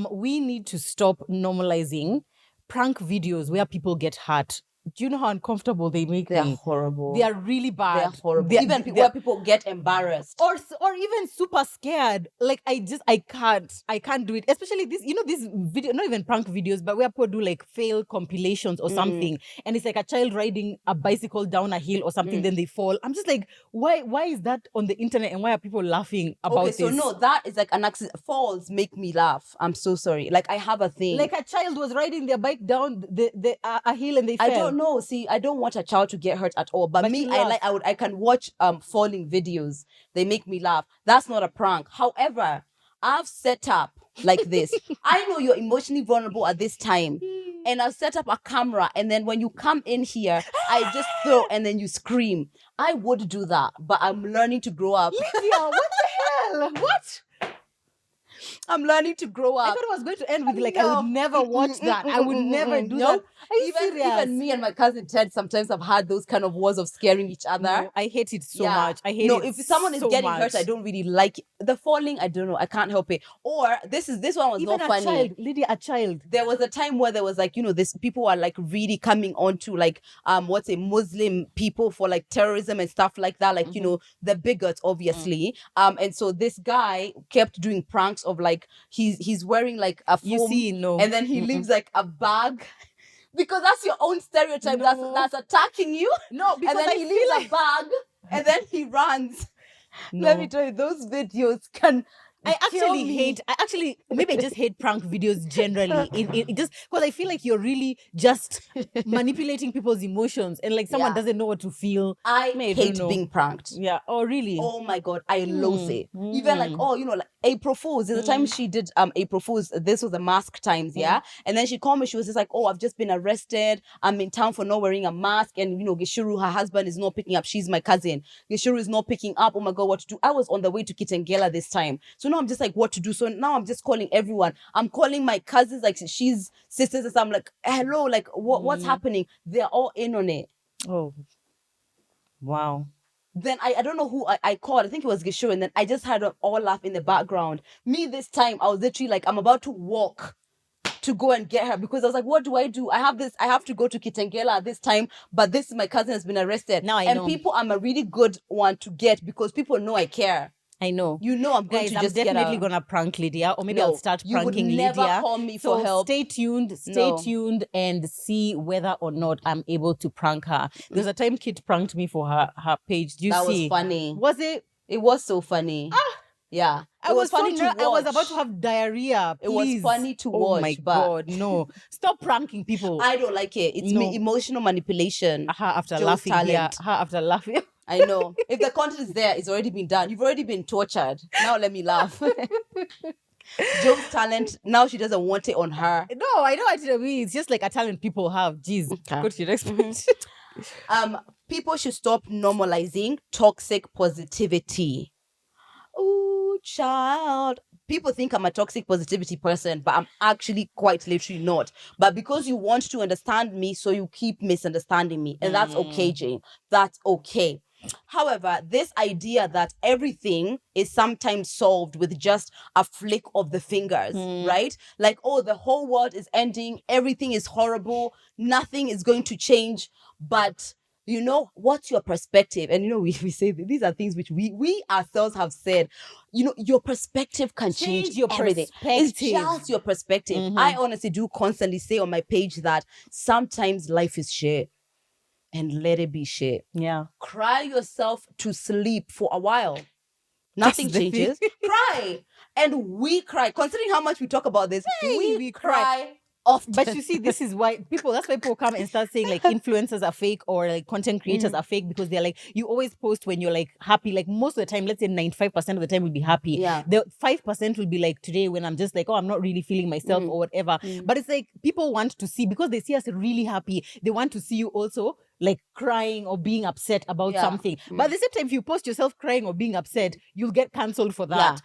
We need to stop normalizing prank videos where people get hurt. Do you know how uncomfortable they make They're me? horrible. They are really bad. They're horrible. Even where people get embarrassed. Or even super scared. Like I can't do it. Especially this, you know, this video, not even prank videos, but where people do like fail compilations or something. And it's like a child riding a bicycle down a hill or something, then they fall. I'm just like, why is that on the internet and why are people laughing about this? Okay, so no, that is like an accident. Falls make me laugh. I'm so sorry. Like I have a thing. Like a child was riding their bike down a hill and they fell. I don't know. See, I don't want a child to get hurt at all. But me, I can watch falling videos. They make me laugh. That's not a prank. However, I've set up like this. I know you're emotionally vulnerable at this time. And I'll set up a camera, and then when you come in here, I just throw and then you scream. I would do that, but I'm learning to grow up. Lydia, what the hell? What? I'm learning to grow up. I thought it was going to end with like, I would never watch that. I would never do that. Are you serious? Even me and my cousin Ted sometimes have had those kind of wars of scaring each other. No, I hate it so much. I hate it. If someone is getting hurt, I don't really like it. The falling. I don't know. I can't help it. Or this one was even not funny. Child, Lydia, a child. There was a time where there was like, you know, this people are like really coming onto like Muslim people for like terrorism and stuff like that. Like, you know, the bigots, obviously. And so this guy kept doing pranks of like he's wearing like a foam, and then he leaves like a bag. Because that's your own stereotype. No. That's attacking you. No, because and then he leaves a bag and then he runs. No. Let me tell you, those videos can. I maybe I just hate prank videos generally. It just because I feel like you're really just manipulating people's emotions, and like someone doesn't know what to feel. I hate being pranked. Yeah. Oh, really? Oh my God, I loathe it. Even like, you know, like April Fools. There's a time she did April Fools. This was the mask times, and then she called me. She was just like, oh, I've just been arrested. I'm in town for not wearing a mask, and you know, Gishuru, her husband, is not picking up. She's my cousin. Gishuru is not picking up. Oh my God, what to do? I was on the way to Kitengela this time, so now I'm just like, what to do? So now I'm just calling everyone. I'm calling my cousins, like she's sisters, and so I'm like, hello, like what's happening? They're all in on it. Oh, wow. Then I don't know who I called. I think it was Gishuru, and then I just heard them all laugh in the background. Me this time, I was literally like, I'm about to walk to go and get her, because I was like, what do? I have to go to Kitengela at this time, but this my cousin has been arrested. Now I know. And people, I'm a really good one to get because people know I care. I know. You know I'm going Guys, to just I'm definitely going to prank Lydia, or maybe I'll start pranking Lydia. You would never call me for help. Stay tuned and see whether or not I'm able to prank her. There's a time Kit pranked me for her page. Do you see? That was funny. Was it? It was so funny. Yeah. It was funny to watch. I was about to have diarrhea. Please. It was funny to watch. Oh my God, no. Stop pranking people. I don't like it. It's emotional manipulation. After laughing. I know. If the content is there, it's already been done. You've already been tortured. Now let me laugh. Joe's talent, now she doesn't want it on her. No, I know what it means. It's just like a talent people have. Jeez. Go to your next point. People should stop normalizing toxic positivity. Oh, child. People think I'm a toxic positivity person, but I'm actually quite literally not. But because you want to understand me, so you keep misunderstanding me. And that's okay, Jane. That's okay. However, this idea that everything is sometimes solved with just a flick of the fingers, right? Like, oh, the whole world is ending. Everything is horrible. Nothing is going to change. But, you know, what's your perspective? And, you know, we say that these are things which we ourselves have said. You know, your perspective can change your everything. It's just your perspective. I honestly do constantly say on my page that sometimes life is shit. And let it be shit. Yeah. Cry yourself to sleep for a while. Nothing changes. Cry. And we cry. Considering how much we talk about this, we cry often. But you see, this is why that's why people come and start saying like influencers are fake or like content creators are fake, because they're like, you always post when you're like happy. Like most of the time, let's say 95% of the time we'll be happy. Yeah. The 5% will be like today when I'm just like, oh, I'm not really feeling myself or whatever. But it's like people want to see, because they see us really happy, they want to see you also like crying or being upset about something. But at the same time, if you post yourself crying or being upset, you'll get cancelled for that.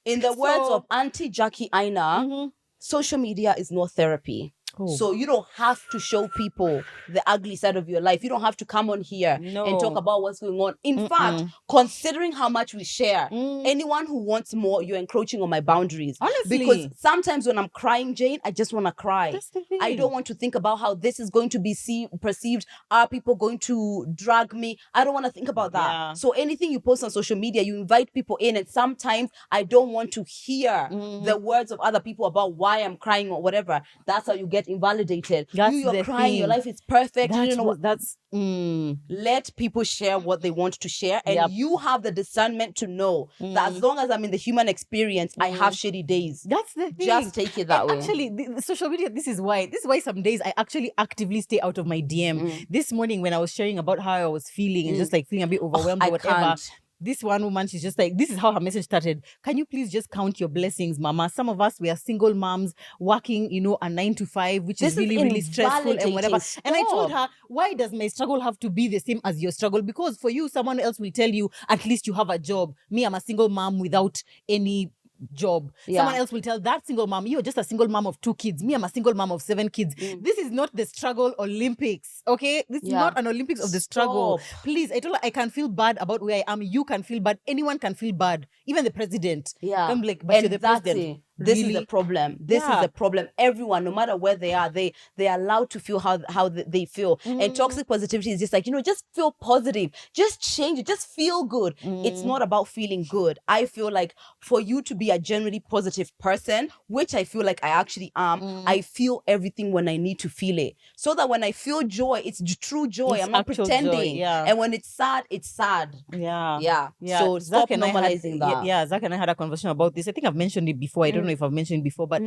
Yeah. In the words of Auntie Jackie Aina, social media is not therapy. So you don't have to show people the ugly side of your life. You don't have to come on here and talk about what's going on. In fact, considering how much we share, anyone who wants more, you're encroaching on my boundaries. Honestly. Because sometimes when I'm crying, Jane, I just want to cry. That's the thing. I don't want to think about how this is going to be perceived. Are people going to drag me? I don't want to think about that. Yeah. So anything you post on social media, you invite people in, and sometimes I don't want to hear the words of other people about why I'm crying or whatever. That's how you get invalidated. You're crying, thing. Your life is perfect. That's you know what that's let people share what they want to share, and you have the discernment to know that as long as I'm in the human experience, I have shitty days. That's the thing. Just take it that way. Actually, the social media, this is why some days I actually actively stay out of my DM. This morning when I was sharing about how I was feeling and just like feeling a bit overwhelmed or whatever, can't. This one woman, she's just like, this is how her message started. Can you please just count your blessings, mama? Some of us, we are single moms working, a 9 to 5, which is really, really stressful and whatever. And I told her, why does my struggle have to be the same as your struggle? Because for you, someone else will tell you, at least you have a job. Me, I'm a single mom without any job. Someone else will tell that single mom, you're just a single mom of 2 kids. Me, I'm a single mom of 7 kids. This is not the struggle Olympics, okay? This is not an Olympics of the struggle. Please, I told her I can feel bad about where I am. You can feel bad. Anyone can feel bad. Even the president. I'm like, but you're the president. This is the problem. This is the problem. Everyone, no matter where they are, they are allowed to feel how they feel. And toxic positivity is just like, just feel positive. Just change it. Just feel good. It's not about feeling good. I feel like for you to be a genuinely positive person, which I feel like I actually am, I feel everything when I need to feel it. So that when I feel joy, it's true joy. I'm not pretending. And when it's sad, it's sad. Yeah. So stop normalizing that. Zach and I had a conversation about this. I think I've mentioned it before. I don't know if I've mentioned it before, but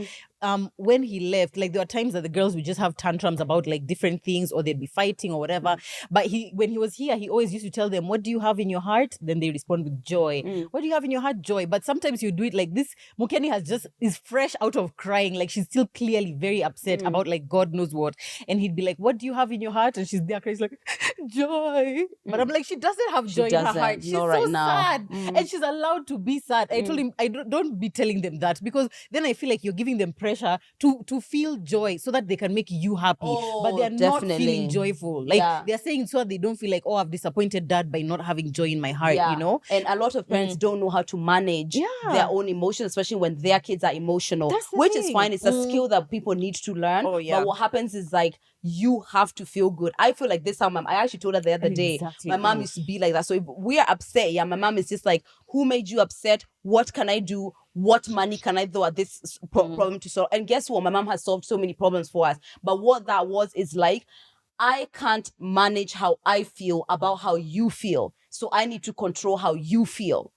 when he left, like there were times that the girls would just have tantrums about like different things, or they'd be fighting or whatever. But when he was here, he always used to tell them, what do you have in your heart? Then they respond with joy. What do you have in your heart? Joy. But sometimes you do it like this. Mukeni is fresh out of crying. Like she's still clearly very upset about like God knows what. And he'd be like, what do you have in your heart? And she's there crying, like, joy. But I'm like, she doesn't have joy in her heart. She's so sad. And she's allowed to be sad. I told him, don't be telling them that, because then I feel like you're giving them pressure to feel joy so that they can make you happy. But they're not feeling joyful. Like they're saying so that they don't feel like, oh, I've disappointed dad by not having joy in my heart, And a lot of parents don't know how to manage their own emotions, especially when their kids are emotional, which is fine. It's a skill that people need to learn. But what happens is like, you have to feel good. I feel like this, I actually told her the other day, my mom used to be like that. So if we are upset, my mom is just like, who made you upset? What can I do? What money can I throw at this problem to solve? And guess what? My mom has solved so many problems for us. But what that was is like, I can't manage how I feel about how you feel. So I need to control how you feel.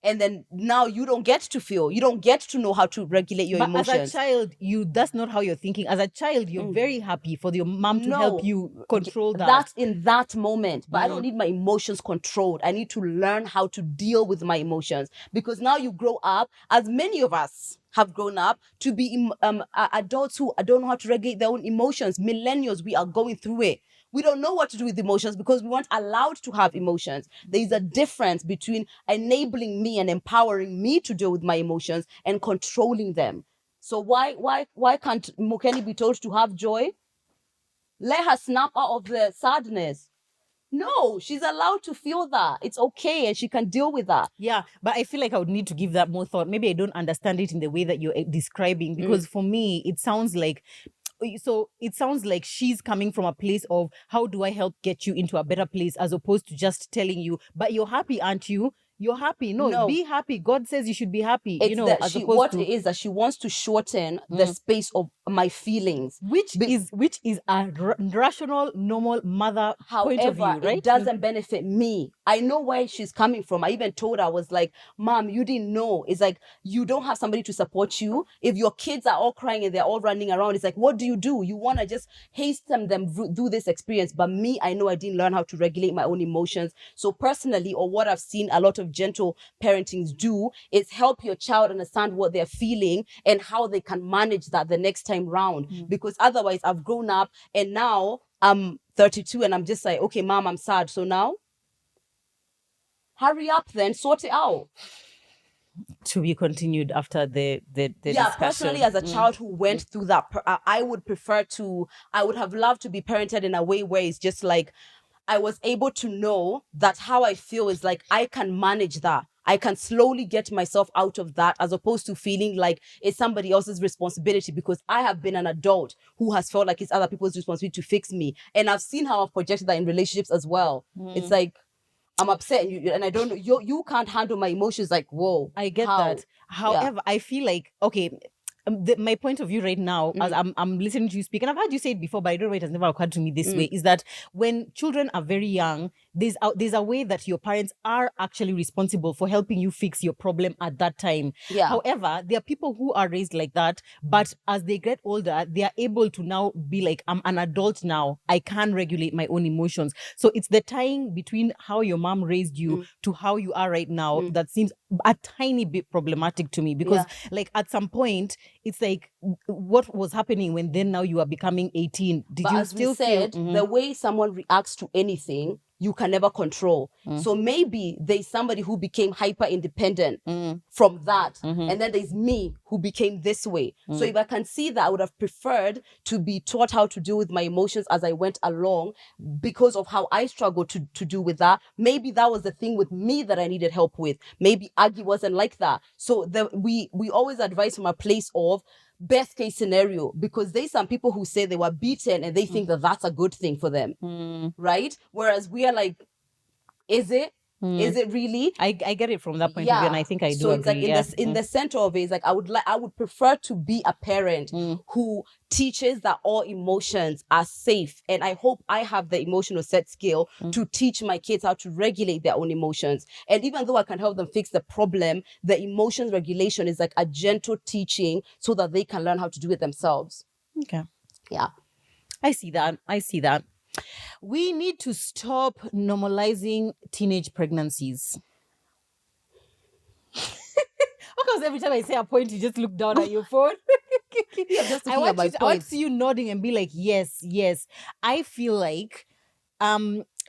And then now you don't get to feel. You don't get to know how to regulate your emotions. As a child, that's not how you're thinking. As a child, you're very happy for your mom to help you control that. That's in that moment. But I don't need my emotions controlled. I need to learn how to deal with my emotions. Because now you grow up, as many of us have grown up, to be adults who don't know how to regulate their own emotions. Millennials, we are going through it. We don't know what to do with emotions because we weren't allowed to have emotions. There is a difference between enabling me and empowering me to deal with my emotions and controlling them. So why can't Mukeni be told to have joy? Let her snap out of the sadness. No, she's allowed to feel that. It's okay, and she can deal with that. Yeah, but I feel like I would need to give that more thought. Maybe I don't understand it in the way that you're describing, because for me, it sounds like she's coming from a place of, how do I help get you into a better place, as opposed to just telling you, but you're happy, aren't you? You're happy. No, be happy. God says you should be happy. It is that she wants to shorten the space of my feelings, which is a rational, normal mother point of view, right? It doesn't benefit me. I know where she's coming from. I even told her, I was like, Mom, you didn't know. It's like, you don't have somebody to support you. If your kids are all crying and they're all running around, it's like, what do? You want to just hasten them through this experience. But me, I know I didn't learn how to regulate my own emotions. So personally, or what I've seen a lot of gentle parentings do, is help your child understand what they're feeling and how they can manage that the next time round. Because otherwise, I've grown up and now I'm 32 and I'm just like, okay, Mom, I'm sad. So now, hurry up then, sort it out. To be continued after the discussion. Personally, as a child who went through that, I would have loved to be parented in a way where it's just like, I was able to know that how I feel is like, I can manage that. I can slowly get myself out of that, as opposed to feeling like it's somebody else's responsibility, because I have been an adult who has felt like it's other people's responsibility to fix me. And I've seen how I've projected that in relationships as well. It's like, I'm upset and I don't know, you can't handle my emotions. Like, whoa. I get that. However, I feel like, okay, my point of view right now, as I'm listening to you speak, and I've heard you say it before, but I don't know, it has never occurred to me this way, is that when children are very young, there's a way that your parents are actually responsible for helping you fix your problem at that time. Yeah. However, there are people who are raised like that, but as they get older, they are able to now be like, I'm an adult now, I can regulate my own emotions. So it's the tying between how your mom raised you to how you are right now that seems a tiny bit problematic to me, because like at some point it's like, what was happening when then now you are becoming 18? Did you still feel the way someone reacts to anything, you can never control. So maybe there's somebody who became hyper independent from that. And then there's me who became this way. So if I can see that, I would have preferred to be taught how to deal with my emotions as I went along, because of how I struggled to do with that. Maybe that was the thing with me that I needed help with. Maybe Aggie wasn't like that. So we always advise from a place of best case scenario, because there's some people who say they were beaten and they think that that's a good thing for them, right? Whereas we are like, is it? Is it really? I get it from that point of view, and I think I do so it's agree. like in the center of it, it's like I would prefer to be a parent who teaches that all emotions are safe, and I hope I have the emotional set skill to teach my kids how to regulate their own emotions. And even though I can help them fix the problem, the emotions regulation is like a gentle teaching so that they can learn how to do it themselves. Okay. Yeah. I see that. We need to stop normalizing teenage pregnancies. Because every time I say a point, you just look down at your phone. I want you nodding and be like, yes. I feel like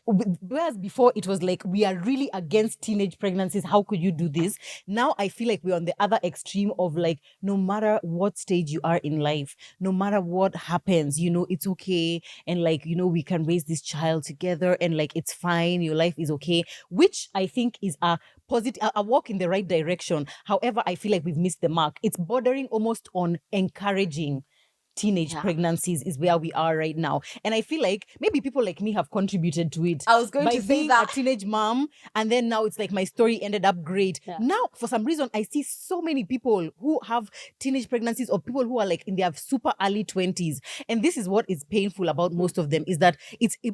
whereas before it was like, we are really against teenage pregnancies, how could you do this? Now I feel like we're on the other extreme of like, no matter what stage you are in life, no matter what happens, it's okay, and like, we can raise this child together, and like, it's fine, your life is okay, which I think is a positive, a walk in the right direction. However, I feel like we've missed the mark. It's bordering almost on encouraging teenage pregnancies is where we are right now. And I feel like maybe people like me have contributed to it. I was going to say that. A teenage mom, and then now it's like my story ended up great. Yeah. Now, for some reason, I see so many people who have teenage pregnancies, or people who are like in their super early 20s. And this is what is painful about most of them, is that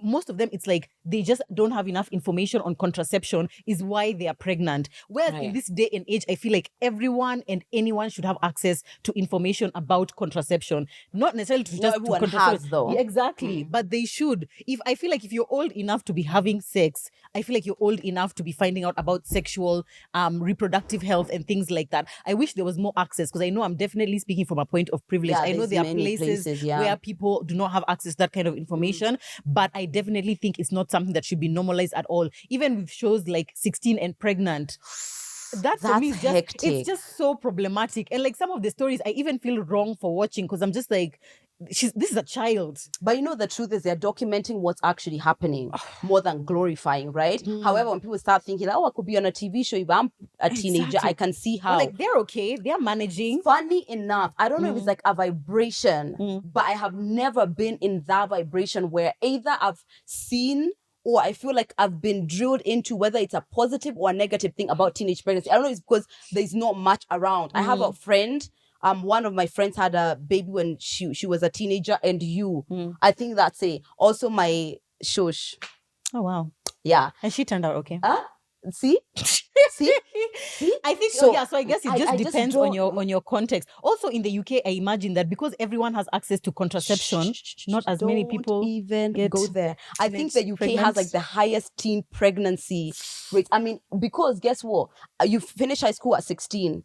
most of them, it's like they just don't have enough information on contraception is why they are pregnant. Whereas in this day and age, I feel like everyone and anyone should have access to information about contraception. Not necessarily to just everyone has, though. Yeah, exactly. But they should. I feel like if you're old enough to be having sex, I feel like you're old enough to be finding out about sexual reproductive health and things like that. I wish there was more access, because I know I'm definitely speaking from a point of privilege. I know there are places where people do not have access to that kind of information, but I definitely think it's not something that should be normalized at all. Even with shows like 16 and Pregnant, that for me is it's just so problematic. And like some of the stories, I even feel wrong for watching, because I'm just like, this is a child. But the truth is, they're documenting what's actually happening more than glorifying, right? However, when people start thinking, I could be on a TV show, if I'm a teenager, I can see how. Like, they're okay, they're managing. Funny enough, I don't know if it's like a vibration, but I have never been in that vibration where either I've seen, or I feel like I've been drilled into whether it's a positive or a negative thing about teenage pregnancy. I don't know if it's because there's not much around. I have a friend, one of my friends had a baby when she was a teenager, and I think that's it. Also my shush. Oh wow. Yeah. And she turned out okay. See? See? I think so I guess it just depends on your context. Also in the UK, I imagine that because everyone has access to contraception, not as many people even go there. I think the UK has like the highest teen pregnancy rate. I mean, because guess what? You finish high school at 16.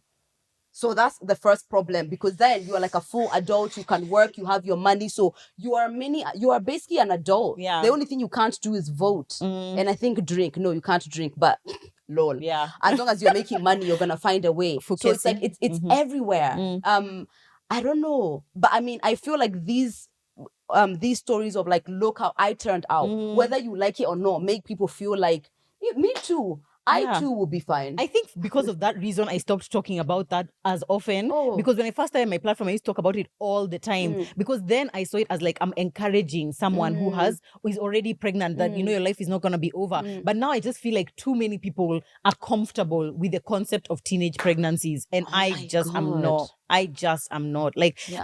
So that's the first problem, because then you are like a full adult, you can work, you have your money. So you are basically an adult. Yeah. The only thing you can't do is vote. And I think drink. No, you can't drink, but lol. Yeah. As long as you're making money, you're gonna find a way. So it's like it's everywhere. I don't know. But I mean, I feel like these stories of like, look how I turned out, whether you like it or not, make people feel like, me too. I too will be fine. I think because of that reason, I stopped talking about that as often. Because when I first started my platform, I used to talk about it all the time. Because then I saw it as like I'm encouraging someone who is already pregnant, that your life is not gonna be over. But now I just feel like too many people are comfortable with the concept of teenage pregnancies, and I just am not. Like,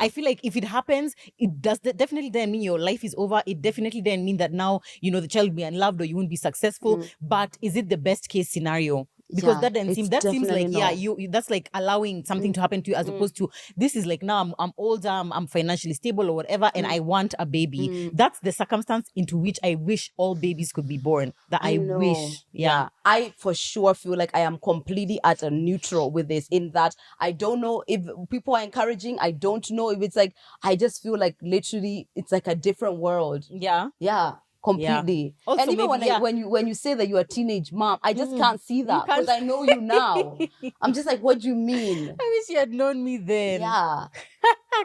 I feel like if it happens, it does definitely then mean your life is over. It definitely then mean that now, the child will be unloved or you won't be successful. But is it the best case scenario? Because that seems like that's like allowing something to happen to you, as opposed to this is like, now I'm older, I'm financially stable or whatever, and I want a baby. That's the circumstance into which I wish all babies could be born. I wish. Yeah. I for sure feel like I am completely at a neutral with this, in that I don't know if people are encouraging. I don't know if it's like, I just feel like literally it's like a different world. Yeah. Completely. Also, and even when you say that you're a teenage mom, I just can't see that, because I know you now. I'm just like, what do you mean? I wish you had known me then. Yeah.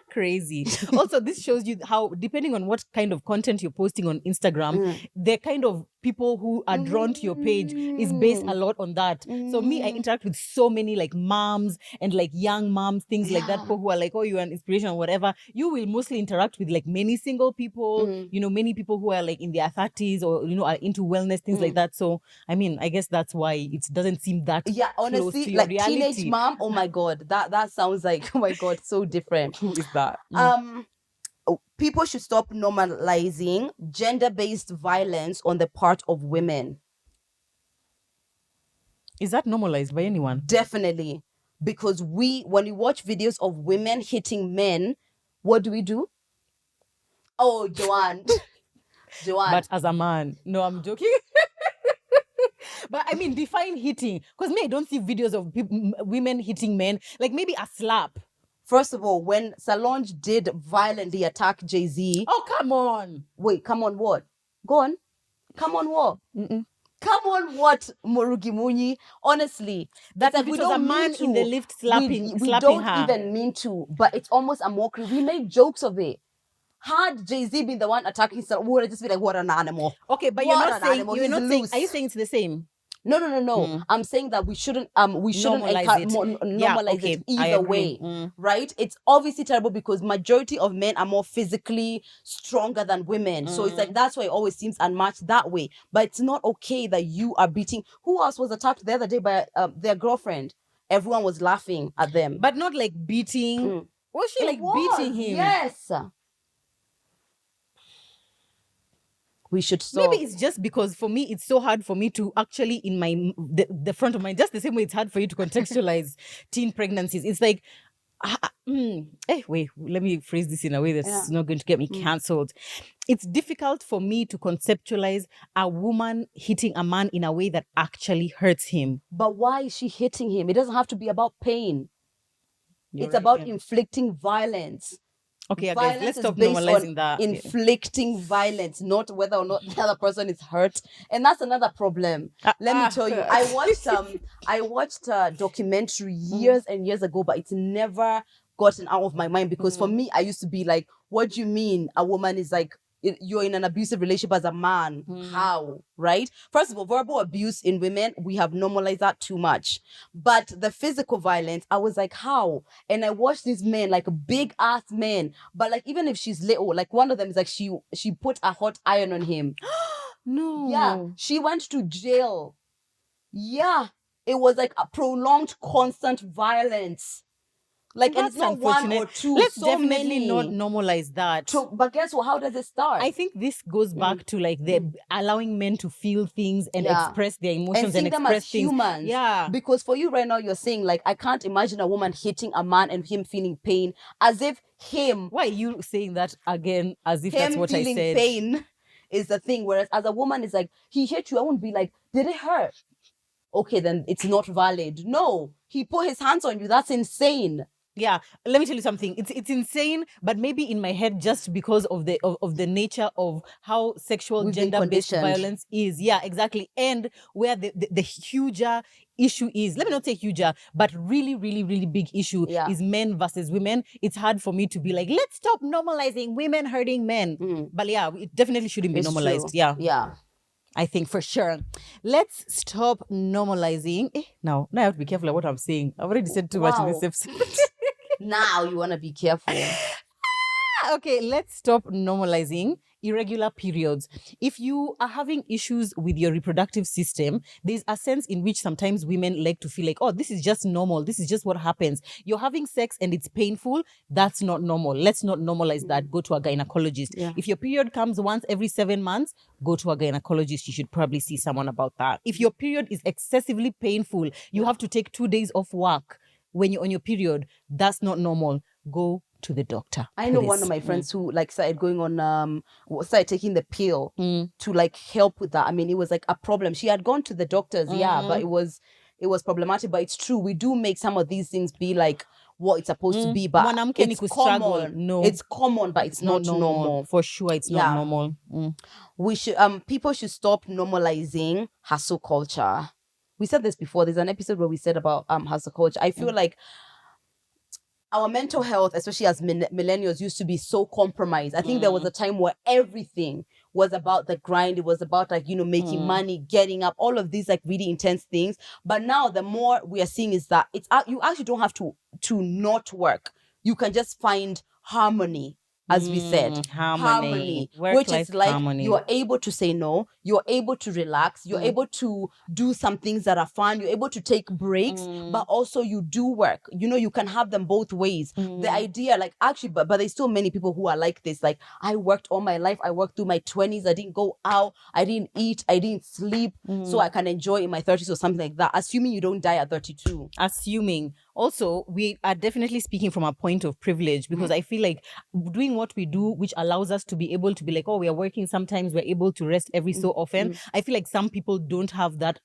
Crazy. Also, this shows you how, depending on what kind of content you're posting on Instagram, the kind of people who are drawn to your page is based a lot on that. So me, I interact with so many like moms and like young moms, things like that, people who are like, oh, you're an inspiration or whatever. You will mostly interact with like many single people, many people who are like in their 30s or, are into wellness, things like that. So, I mean, I guess that's why it doesn't seem that honestly, close to your like reality. Teenage mom, oh my God, that sounds like, oh my God, so different. Who is that? People should stop normalizing gender-based violence on the part of women. Is that normalized by anyone? Definitely. Because when we watch videos of women hitting men, what do? Oh, Joanne. But as a man. No, I'm joking. But I mean, define hitting. Because me, I don't see videos of women hitting men. Like maybe a slap. First of all, when Solange did violently attack Jay-Z... Oh, come on. Wait, come on what? Go on. Come on what? Come on what, Murugi Munyi? Honestly. That's like, we don't a man in the lift slapping we don't her. even mean to, but it's almost a mockery. We make jokes of it. Had Jay-Z been the one attacking Solange, we would just be like, what an animal. Okay, but you're not saying, are you saying it's the same? No. I'm saying that we shouldn't normalize it either way, right? It's obviously terrible because majority of men are more physically stronger than women. So it's like, that's why it always seems unmatched that way. But it's not okay that you are beating. Who else was attacked the other day by their girlfriend? Everyone was laughing at them. But not like beating. Was she beating him? Yes. We should stop. Maybe it's just because for me, it's so hard for me to actually, in the front of my, just the same way it's hard for you to contextualize teen pregnancies. It's like, wait, let me phrase this in a way that's not going to get me cancelled. It's difficult for me to conceptualize a woman hitting a man in a way that actually hurts him. But why is she hitting him? It doesn't have to be about pain. It's about inflicting violence. Okay, guys, let's stop normalizing that. Inflicting violence, not whether or not the other person is hurt. And that's another problem. Let me tell you, I watched a documentary years and years ago, but it's never gotten out of my mind, because for me, I used to be like, what do you mean a woman is like, you're in an abusive relationship as a man? How? Right? First of all, verbal abuse in women, we have normalized that too much. But the physical violence, I was like, how? And I watched these men, like big ass men, but like, even if she's little, like one of them is like, she put a hot iron on him. No. Yeah. She went to jail. Yeah. It was like a prolonged, constant violence. Like, and it's not one or two. Let's so definitely many. not normalize that. But guess what? How does it start? I think this goes back to like the allowing men to feel things and express their emotions and them express as things. humans. Yeah. Because for you right now, you're saying like, I can't imagine a woman hitting a man and him feeling pain, as if him. Why are you saying that again? As if that's what I said. Him feeling pain is the thing. Whereas as a woman, it's like, he hit you. I won't be like, did it hurt? Okay, then it's not valid. No, he put his hands on you. That's insane. Yeah, let me tell you something. It's insane, but maybe in my head, just because of the nature of how sexual gender-based violence is. Yeah, exactly. And where the huger issue is, let me not say huger, but really, really, really big issue is men versus women. It's hard for me to be like, let's stop normalizing women hurting men. But yeah, it definitely shouldn't be normalized. True. Yeah. I think for sure. Let's stop normalizing. Now I have to be careful of what I'm saying. I've already said too much in this episode. Now you want to be careful. Okay, let's stop normalizing irregular periods. If you are having issues with your reproductive system, there's a sense in which sometimes women like to feel like, oh, this is just normal. This is just what happens. You're having sex and it's painful. That's not normal. Let's not normalize that. Go to a gynecologist. Yeah. If your period comes once every 7 months, go to a gynecologist. You should probably see someone about that. If your period is excessively painful, you have to take 2 days off work when you're on your period, that's not normal. Go to the doctor. I know one of my friends who like started going on started taking the pill to like help with that. I mean, it was like a problem. She had gone to the doctors, but it was problematic. But it's true, we do make some of these things be like what it's supposed to be, but it's common. No, it's common, but it's not normal. For sure, it's not normal. We should people should stop normalizing hustle culture. We said this before. There's an episode where we said about hustle culture. I feel like our mental health, especially as millennials, used to be so compromised. I think there was a time where everything was about the grind. It was about like, making money, getting up, all of these like really intense things. But now the more we are seeing is that it's you actually don't have to not work. You can just find harmony. As we said, harmony, which is like harmony. You're able to say no, you're able to relax, you're able to do some things that are fun, you're able to take breaks, but also you do work. You can have them both ways. The idea, like actually, but there's still many people who are like this. Like, I worked all my life, I worked through my 20s, I didn't go out, I didn't eat, I didn't sleep, so I can enjoy in my 30s or something like that. Assuming you don't die at 32. Assuming. Also, we are definitely speaking from a point of privilege, because I feel like doing what we do, which allows us to be able to be like, oh, we are working, sometimes we're able to rest every so often. I feel like some people don't have that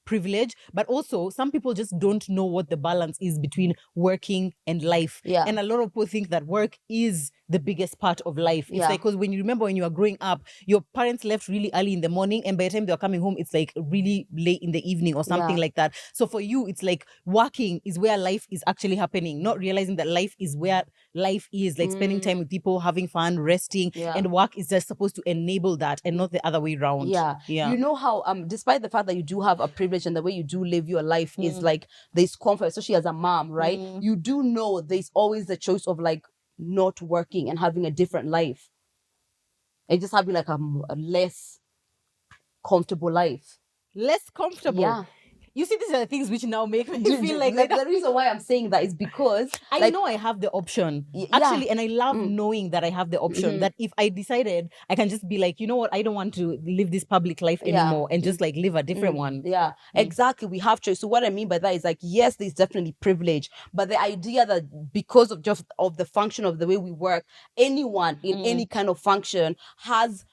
privilege, but also some people just don't know what the balance is between working and life. Yeah. And a lot of people think that work is the biggest part of life. It's like, because when you remember when you were growing up, your parents left really early in the morning, and by the time they were coming home, it's like really late in the evening or something like that. So for you, it's like working is where life is actually happening, not realizing that life is where life is, like spending time with people, having fun, resting, and work is just supposed to enable that and not the other way around. Yeah. You know how despite the fact that you do have a privilege and the way you do live your life is like there's comfort, especially as a mom, right? You do know there's always the choice of like not working and having a different life and just having like a less comfortable life. Less comfortable. Yeah. You see, these are the things which now make me feel like the reason why I'm saying that is because I know I have the option. Actually, and I love knowing that I have the option. That if I decided, I can just be like, you know what, I don't want to live this public life anymore and just like live a different one. Yeah, exactly. We have choice. So what I mean by that is like, yes, there's definitely privilege, but the idea that because of just of the function of the way we work, anyone in any kind of function has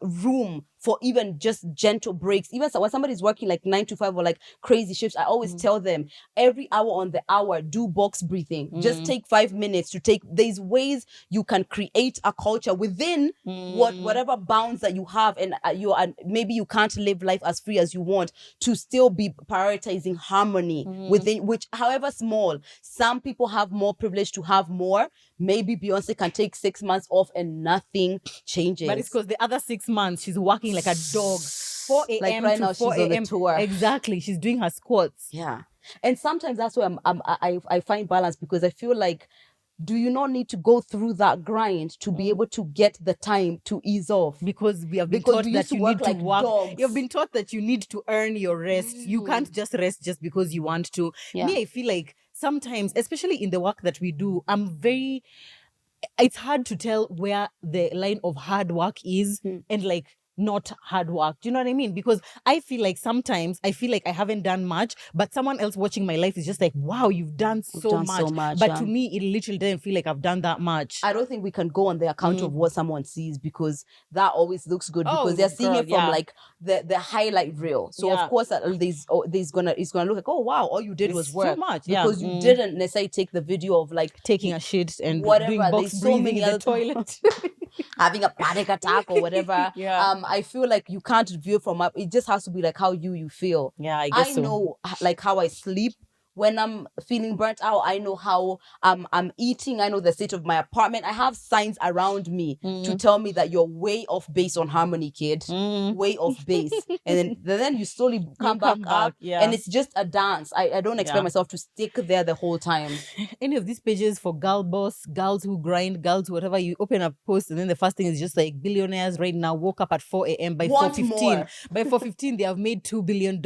room for even just gentle breaks. Even when somebody's working like 9 to 5 or like crazy shifts, I always tell them every hour on the hour, do box breathing. Just take 5 minutes to take. There's ways you can create a culture within whatever bounds that you have, and maybe you can't live life as free as you want, to still be prioritizing harmony within, which however small. Some people have more privilege to have more. Maybe Beyonce can take 6 months off and nothing changes. But it's because the other 6 months she's working like a dog. 4 a.m. Like right to now 4 she's on the tour. Exactly. She's doing her squats. Yeah. And sometimes that's where I find balance, because I feel like, do you not need to go through that grind to be able to get the time to ease off? Because we have been taught that you need to work. You've been taught that you need to earn your rest. You can't just rest just because you want to. Me, I feel like sometimes, especially in the work that we do, it's hard to tell where the line of hard work is and like not hard work. Do you know what I mean? Because I feel like sometimes I feel like I haven't done much, but someone else watching my life is just like, wow, you've done so much. But to me, it literally doesn't feel like I've done that much. I don't think we can go on the account of what someone sees, because that always looks good, because they're seeing it from like the highlight reel. So of course it's gonna look like, oh wow, all you did was work so much, because you didn't necessarily take the video of like taking a shit and whatever. doing box There's breathing so many in the toilet. having a panic attack or whatever. I feel like you can't view from up. It just has to be like how you feel. I guess so. know like how I sleep when I'm feeling burnt out. I know how I'm eating. I know the state of my apartment. I have signs around me to tell me that you're way off base on harmony, kid. Way off base. And then you slowly come back up. And it's just a dance. I don't expect myself to stick there the whole time. Any of these pages for girl boss, girls who grind, girls whatever, you open a post and then the first thing is just like billionaires right now woke up at 4 a.m. by 4:15. By 4:15 they have made $2 billion.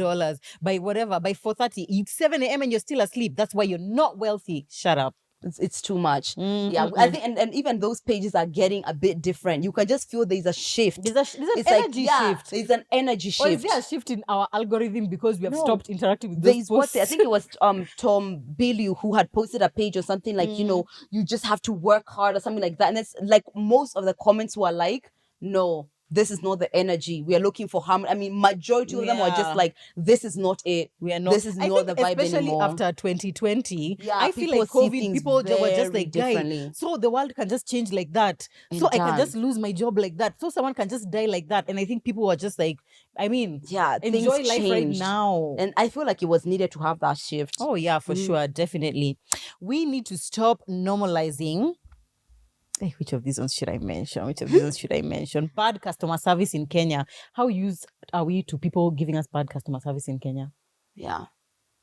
By whatever, by 4:30 it's 7 a.m. and you're still asleep. That's why you're not wealthy. Shut up. It's too much. I think and even those pages are getting a bit different. You can just feel there's a shift. There's an energy shift. There's an energy shift. Or is there a shift in our algorithm because we have stopped interacting with those posts? I think it was Tom Bilyeu who had posted a page or something like, you just have to work hard or something like that. And it's like most of the comments were like, no, this is not the energy. We are looking for harmony. I mean, majority of them were just like, this is not it. We are not. This is not the vibe especially anymore. After 2020, I feel like COVID, people were just like, guys, so the world can just change like that. So I can just lose my job like that. So someone can just die like that. And I think people were just like, I mean, enjoy life right now. And I feel like it was needed to have that shift. Oh yeah, for sure. Definitely. We need to stop normalizing. Which of these ones should I mention? Bad customer service in Kenya. How used are we to people giving us bad customer service in Kenya? Yeah,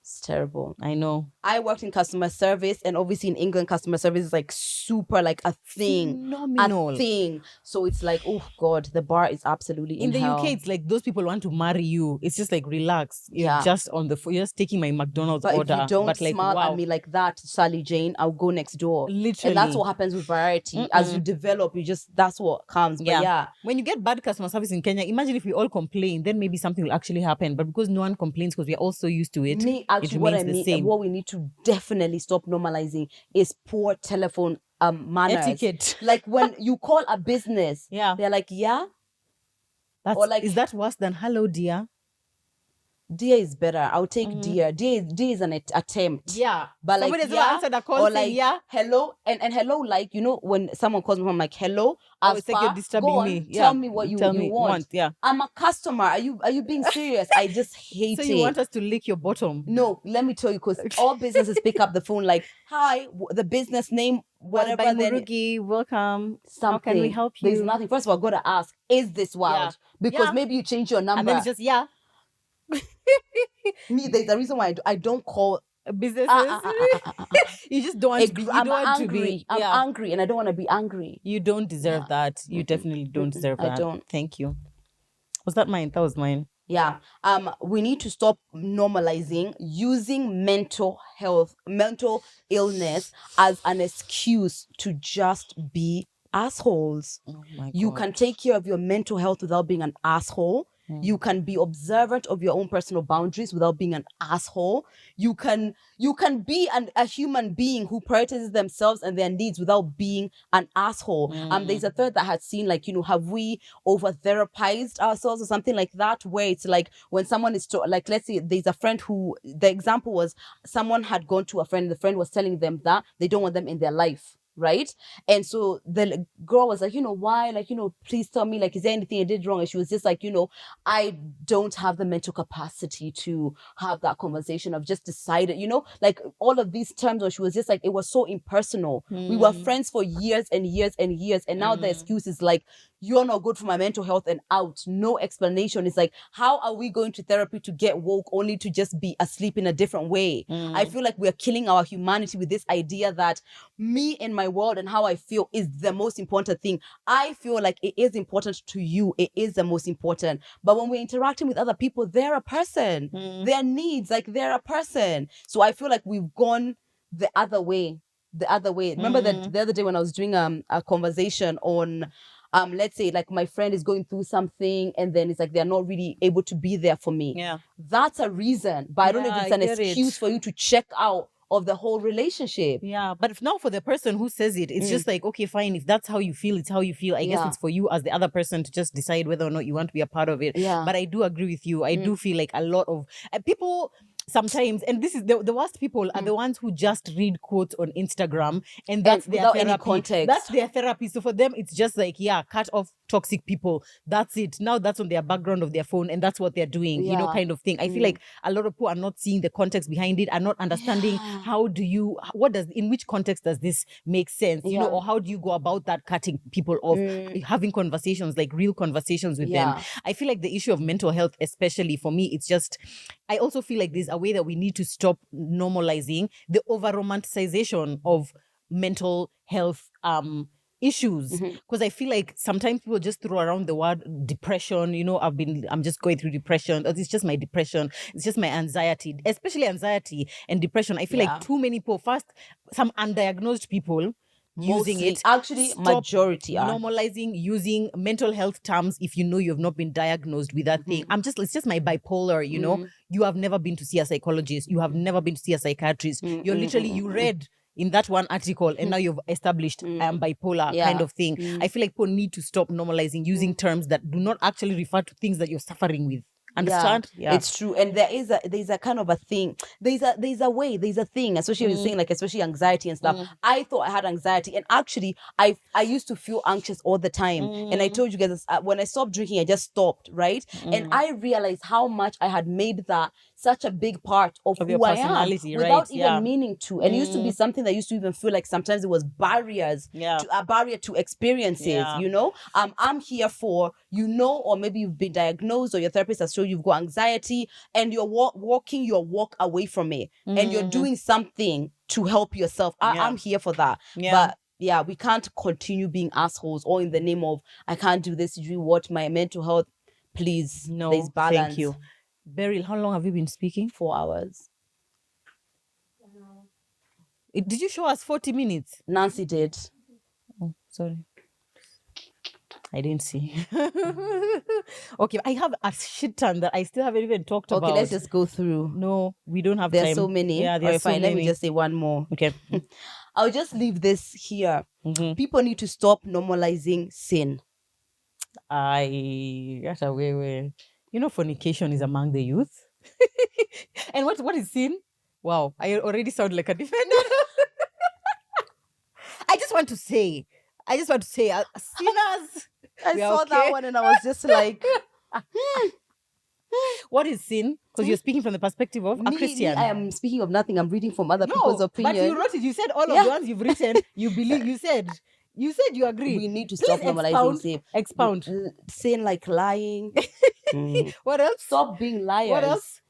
it's terrible. I know. I worked in customer service, and obviously in England, customer service is like super like a thing. Phenomenal. A thing. So it's like, oh God, the bar is absolutely in hell. UK, it's like those people want to marry you. It's just like, relax. You're just on you're just taking my McDonald's order. If you don't smile at me like that, Sally Jane, I'll go next door. Literally. And that's what happens with variety. As you develop, that's what comes. But when you get bad customer service in Kenya, imagine if we all complain, then maybe something will actually happen. But because no one complains, because we're all so used to it, it remains the same. What we need to definitely stop normalizing is poor telephone manners. Etiquette. Like when you call a business, they're like, is that worse than hello, dear? Dear is better. I'll take dear. Dear is an attempt. Yeah. But somebody like, answered a call or like, hello. And hello, like, when someone calls me, I'm like, hello. It's like you're disturbing me. Tell me what you want. Yeah. I'm a customer. Are you being serious? I just hate it. So you want us to lick your bottom? No, let me tell you, because all businesses pick up the phone like, hi, the business name, whatever. By Njoroge, welcome. Something. How can we help you? There's nothing. First of all, I've got to ask, is this wild? Because maybe you change your number. And then it's just, me, there's a reason why I don't call businesses. You just don't want to be. I'm angry. I'm angry, and I don't want to be angry. You don't deserve that. You definitely don't deserve that. I don't. Thank you. Was that mine? That was mine. Yeah. We need to stop normalizing using mental illness as an excuse to just be assholes. Oh my God. You can take care of your mental health without being an asshole. You can be observant of your own personal boundaries without being an asshole. You can be a human being who prioritizes themselves and their needs without being an asshole. There's a third that had seen like, have we over therapized ourselves or something like that, where it's like when someone is like, let's say there's a friend who, the example was someone had gone to a friend, the friend was telling them that they don't want them in their life. Right? And so the girl was like, why? Like, please tell me, like, is there anything I did wrong? And she was just like, I don't have the mental capacity to have that conversation. I've just decided, like all of these terms where she was just like, it was so impersonal. We were friends for years and years and years. And now the excuse is like, you're not good for my mental health and out. No explanation. It's like, how are we going to therapy to get woke only to just be asleep in a different way? I feel like we're killing our humanity with this idea that me and my world and how I feel is the most important thing. I feel like it is important to you. It is the most important. But when we're interacting with other people, they're a person. Their needs, like they're a person. So I feel like we've gone the other way. Remember that the other day when I was doing a conversation on let's say like my friend is going through something and then it's like they're not really able to be there for me. Yeah. That's a reason, but I don't know if it's an excuse for you to check out of the whole relationship. Yeah, but if now for the person who says it, it's just like, okay, fine. If that's how you feel, it's how you feel. I guess it's for you as the other person to just decide whether or not you want to be a part of it. Yeah. But I do agree with you. I do feel like a lot of people sometimes, and this is the worst people are the ones who just read quotes on Instagram and that's their without therapy. any context. That's their therapy. So for them, it's just like, yeah, cut off toxic people. That's it. Now that's on their background of their phone and that's what they're doing, you know, kind of thing. I feel like a lot of people are not seeing the context behind it, are not understanding in which context does this make sense, you know, or how do you go about that cutting people off, having conversations, like real conversations with them. I feel like the issue of mental health, especially for me, it's just, I also feel like there's a way that we need to stop normalizing the over-romanticization of mental health issues, because I feel like sometimes people just throw around the word depression, you know, I'm just going through depression, or it's just my depression, it's just my anxiety, especially anxiety and depression. I feel like too many people, first some undiagnosed people using it. Actually, majority are normalizing using mental health terms if you know you have not been diagnosed with that thing. It's just my bipolar, you know. You have never been to see a psychologist, you have never been to see a psychiatrist. You're literally, you read in that one article and now you've established bipolar kind of thing. I feel like people need to stop normalizing using terms that do not actually refer to things that you're suffering with. Understand? Yeah. It's true. And there's a kind of a thing. There's a thing, especially when you're saying like, especially anxiety and stuff. I thought I had anxiety, and actually I used to feel anxious all the time. And I told you guys, when I stopped drinking, I just stopped, right? And I realized how much I had made that such a big part of who I am without even meaning to. And it used to be something that used to even feel like sometimes it was barriers, a barrier to experiences, you know? I'm here for, you know, or maybe you've been diagnosed or your therapist has shown you've got anxiety and you're walking your walk away from it and you're doing something to help yourself. I'm here for that. But yeah, we can't continue being assholes all in the name of, I can't do this, do what, my mental health. Please, no, there's balance. Thank you. Beryl, how long have you been speaking? 4 hours. Did you show us 40 minutes? Nancy did. Oh, sorry. I didn't see. Okay, I have a shit ton that I still haven't even talked about. Okay, let's just go through. No, we don't have time. There's so many. Yeah, there's so many. Let me just say one more. Okay. I'll just leave this here. People need to stop normalizing sin. That's a way. You know, fornication is among the youth. And what is sin? Wow, I already sound like a defender. I just want to say, sinners. I saw that one and I was just like, what is sin? Because you're speaking from the perspective of a Christian. I am speaking of nothing. I'm reading from other people's opinion. But you wrote it. You said all of the ones you've written, you believe. You said you agree. We need to stop normalizing sin. Expound. Sin like lying. What else? Stop being liars. What else?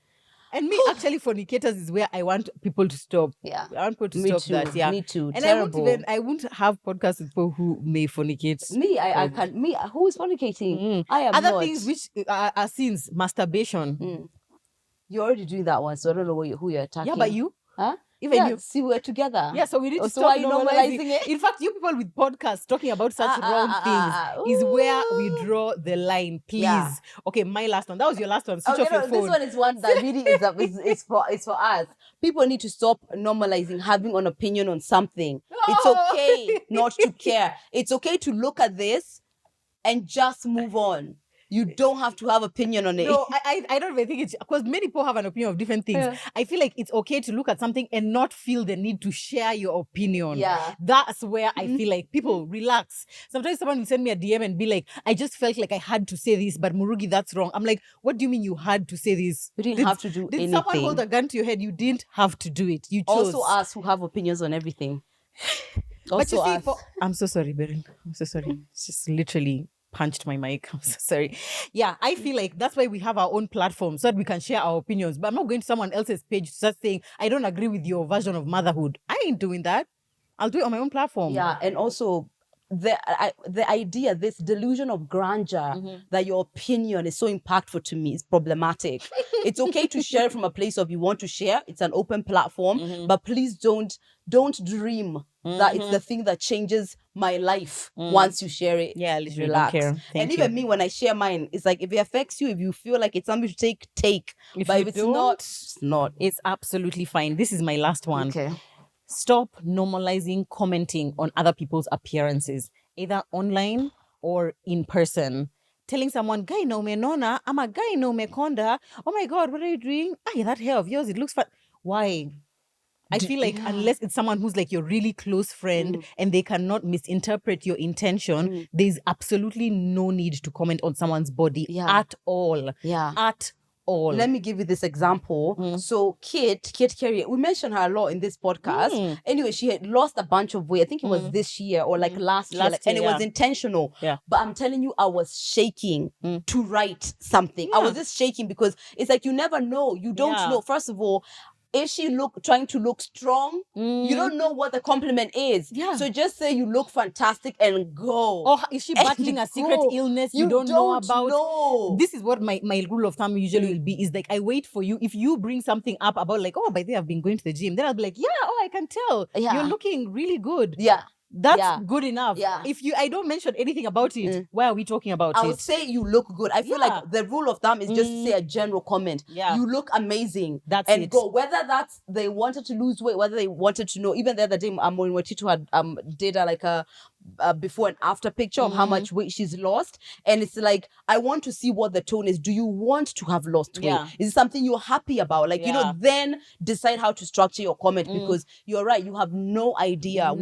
And me, actually, fornicators is where I want people to stop. Yeah. I want people to stop that. Yeah. Me too. And terrible. I won't have podcasts with people who may fornicate. I can't. Who is fornicating? I am Other not. things which are sins, masturbation. You're already doing that one, so I don't know who you're attacking. Yeah, but you? Huh? Even you. See, we're together. Yeah, so we need to so stop are you normalizing it. In fact, you people with podcasts talking about such wrong things is where we draw the line. Please. Yeah. Okay, my last one. That was your last one. Switch off your phone. This one is one that really is for us. People need to stop normalizing having an opinion on something. It's okay not to care. It's okay to look at this and just move on. You don't have to have opinion on it. No, I don't even think it's, because many people have an opinion of different things. Yeah. I feel like it's okay to look at something and not feel the need to share your opinion. Yeah. That's where I feel like people relax. Sometimes someone will send me a DM and be like, I just felt like I had to say this, but Murugi, that's wrong. I'm like, what do you mean you had to say this? You didn't have to do anything. Did someone hold a gun to your head? You didn't have to do it. You chose. Also us who have opinions on everything. But you see, I'm so sorry, Beryl. I'm so sorry. It's just literally punched my mic. I'm so sorry. Yeah, I feel like that's why we have our own platform so that we can share our opinions. But I'm not going to someone else's page to start saying, I don't agree with your version of motherhood. I ain't doing that. I'll do it on my own platform. Yeah, and also the idea, this delusion of grandeur, that your opinion is so impactful to me is problematic. It's okay to share it from a place of you want to share. It's an open platform, but please don't dream that it's the thing that changes my life once you share it. Yeah, I literally relax. don't care. Thank Even me, when I share mine, it's like if it affects you, if you feel like it's something to take. But if it's not, it's not. It's absolutely fine. This is my last one. Okay. Stop normalizing commenting on other people's appearances, either online or in person. Telling someone, guy no me nona, I'm a guy no me konda. Oh my God, what are you doing? Ay, that hair of yours, it looks fun. Why? I feel like unless it's someone who's like your really close friend and they cannot misinterpret your intention, there's absolutely no need to comment on someone's body at all. Yeah. At all. Let me give you this example. So Kate Carey, we mentioned her a lot in this podcast. Anyway, she had lost a bunch of weight. I think it was this year or like last year. And it was intentional. Yeah. But I'm telling you, I was shaking to write something. I was just shaking because it's like you never know. You don't know. First of all, is she trying to look strong? You don't know what the compliment is. Yeah. So just say you look fantastic and go. Or is she battling a secret illness you don't know about? Know. This is what my rule of thumb usually will be, is like I wait for you. If you bring something up about like, oh, by the way, I've been going to the gym, then I'll be like, yeah, oh, I can tell. Yeah. You're looking really good. Yeah. That's good enough. Yeah. If I don't mention anything about it, why are we talking about I it? would say you look good. I feel like the rule of thumb is just say a general comment. Yeah. You look amazing. That's and it. Go. Whether that's they wanted to lose weight, whether they wanted to know. Even the other day, Maureen Watito had did like a before and after picture of how much weight she's lost, and it's like, I want to see what the tone is. Do you want to have lost weight? Is it something you're happy about? Like, then decide how to structure your comment, because you're right, you have no idea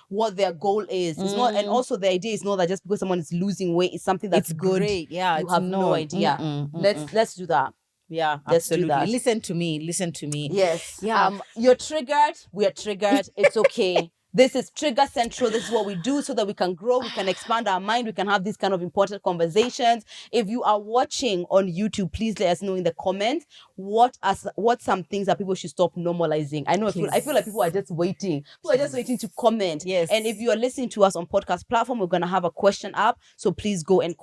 what their goal is. It's not, and also the idea is not that just because someone is losing weight is something that's good. Great. Yeah, you have no idea. Let's do that. Yeah, let's absolutely. do that. Listen to me. Yes. Yeah. You're triggered. We are triggered. It's okay. This is Trigger Central. This is what we do so that we can grow, we can expand our mind, we can have these kind of important conversations. If you are watching on YouTube, please let us know in the comments what some things that people should stop normalizing. I feel like people are just waiting. People are just waiting to comment. Yes. And if you are listening to us on podcast platform, we're gonna have a question up. So please go and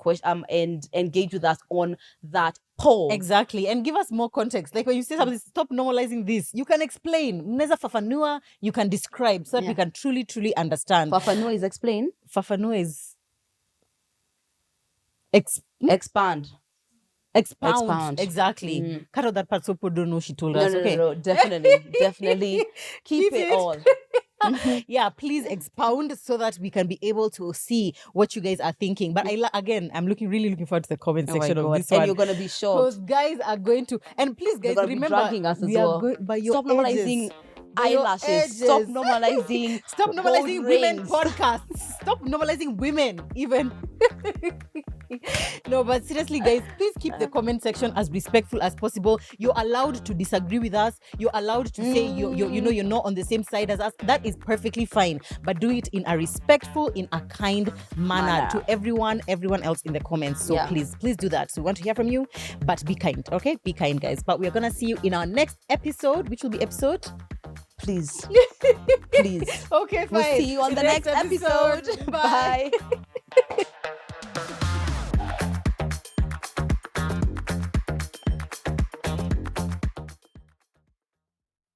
engage with us on that poll. Exactly. And give us more context. Like when you say something, stop normalizing this, you can explain. Mneza fafanua, you can describe so that we can truly understand. Fafanua is explain. Fafanua is Expound. Exactly. Cut out that part so people don't know she told us. No, definitely. Keep it all. Yeah, please expound so that we can be able to see what you guys are thinking. But I'm really looking forward to the comment section of this one. And you're going to be shocked. Because guys are going to, and please guys, remember, dragging us as well. Stop normalizing eyelashes. Stop normalizing. Stop normalizing women podcasts. Stop normalizing women even. No, but seriously, guys, please keep the comment section as respectful as possible. You're allowed to disagree with us. You're allowed to say you're not on the same side as us. That is perfectly fine. But do it in a respectful, in a kind manner to everyone else in the comments. So please do that. So we want to hear from you, but be kind, okay? Be kind, guys. But we're gonna see you in our next episode, which will be episode. Please. Okay, fine. We'll see you on the next episode. Bye.